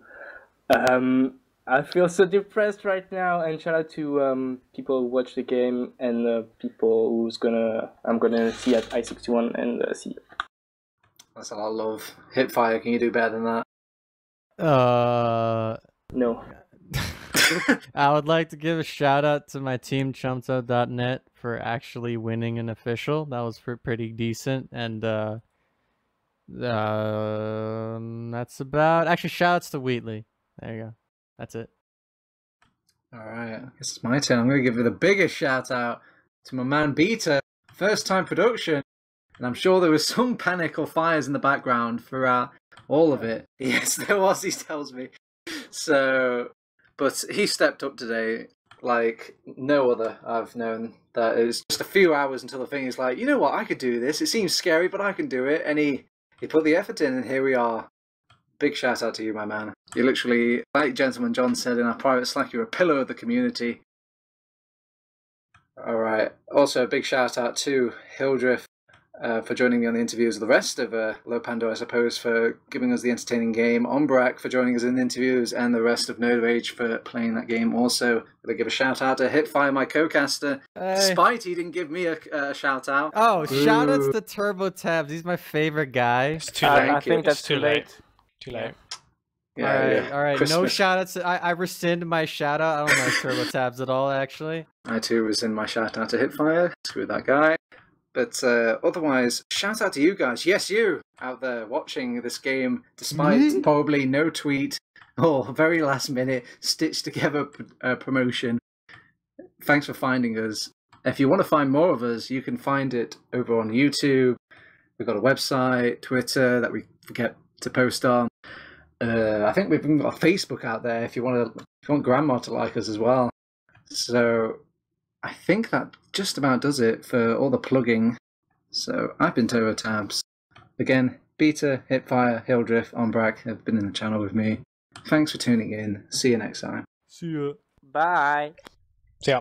I feel so depressed right now. And shout out to people who watch the game and people I'm gonna see at I61 and see. That's a lot of love. HiipFire, can you do better than that? No. I would like to give a shout out to my team chumto.net for actually winning an official. That was pretty decent, and that's about. Actually, shout outs to Wheatley. There you go. That's it. All right, I guess it's my turn. I'm going to give you the biggest shout out to my man Beta, first time production, and I'm sure there was some panic or fires in the background throughout all of it. Yes, there was. He tells me so. But he stepped up today like no other I've known. That it was just a few hours until the thing is like, you know what, I could do this. It seems scary, but I can do it. And he put the effort in, and here we are. Big shout out to you, my man. You literally, like Gentleman John said in our private Slack, you're a pillar of the community. All right. Also, a big shout out to Hildriff for joining me on the interviews. The rest of Lowpander, I suppose, for giving us the entertaining game. Ombrak for joining us in the interviews, and the rest of nerdRage for playing that game. Also, to give a shout out to HiipFire, my co-caster. Despite he didn't give me a shout out. Oh, shout outs to TurboTabs. He's my favorite guy. It's too late. I think that's too late. Too late. Yeah, all right. Christmas. No shout outs. I rescind my shout out. I don't like TurboTabs at all, actually. I too was in my shout out to HiipFire. Screw that guy. But otherwise, shout out to you guys. Yes, you out there watching this game, despite probably no tweet or very last minute stitched together promotion. Thanks for finding us. If you want to find more of us, you can find it over on YouTube. We've got a website, Twitter that we forget to post on. I think we've even got a Facebook out there if you want Grandma to like us as well. So I think that just about does it for all the plugging. So I've been TurboTabs. Again, Beta, HiipFire, Hildriff, Ombrak have been in the channel with me. Thanks for tuning in. See you next time. See ya. Bye. See ya.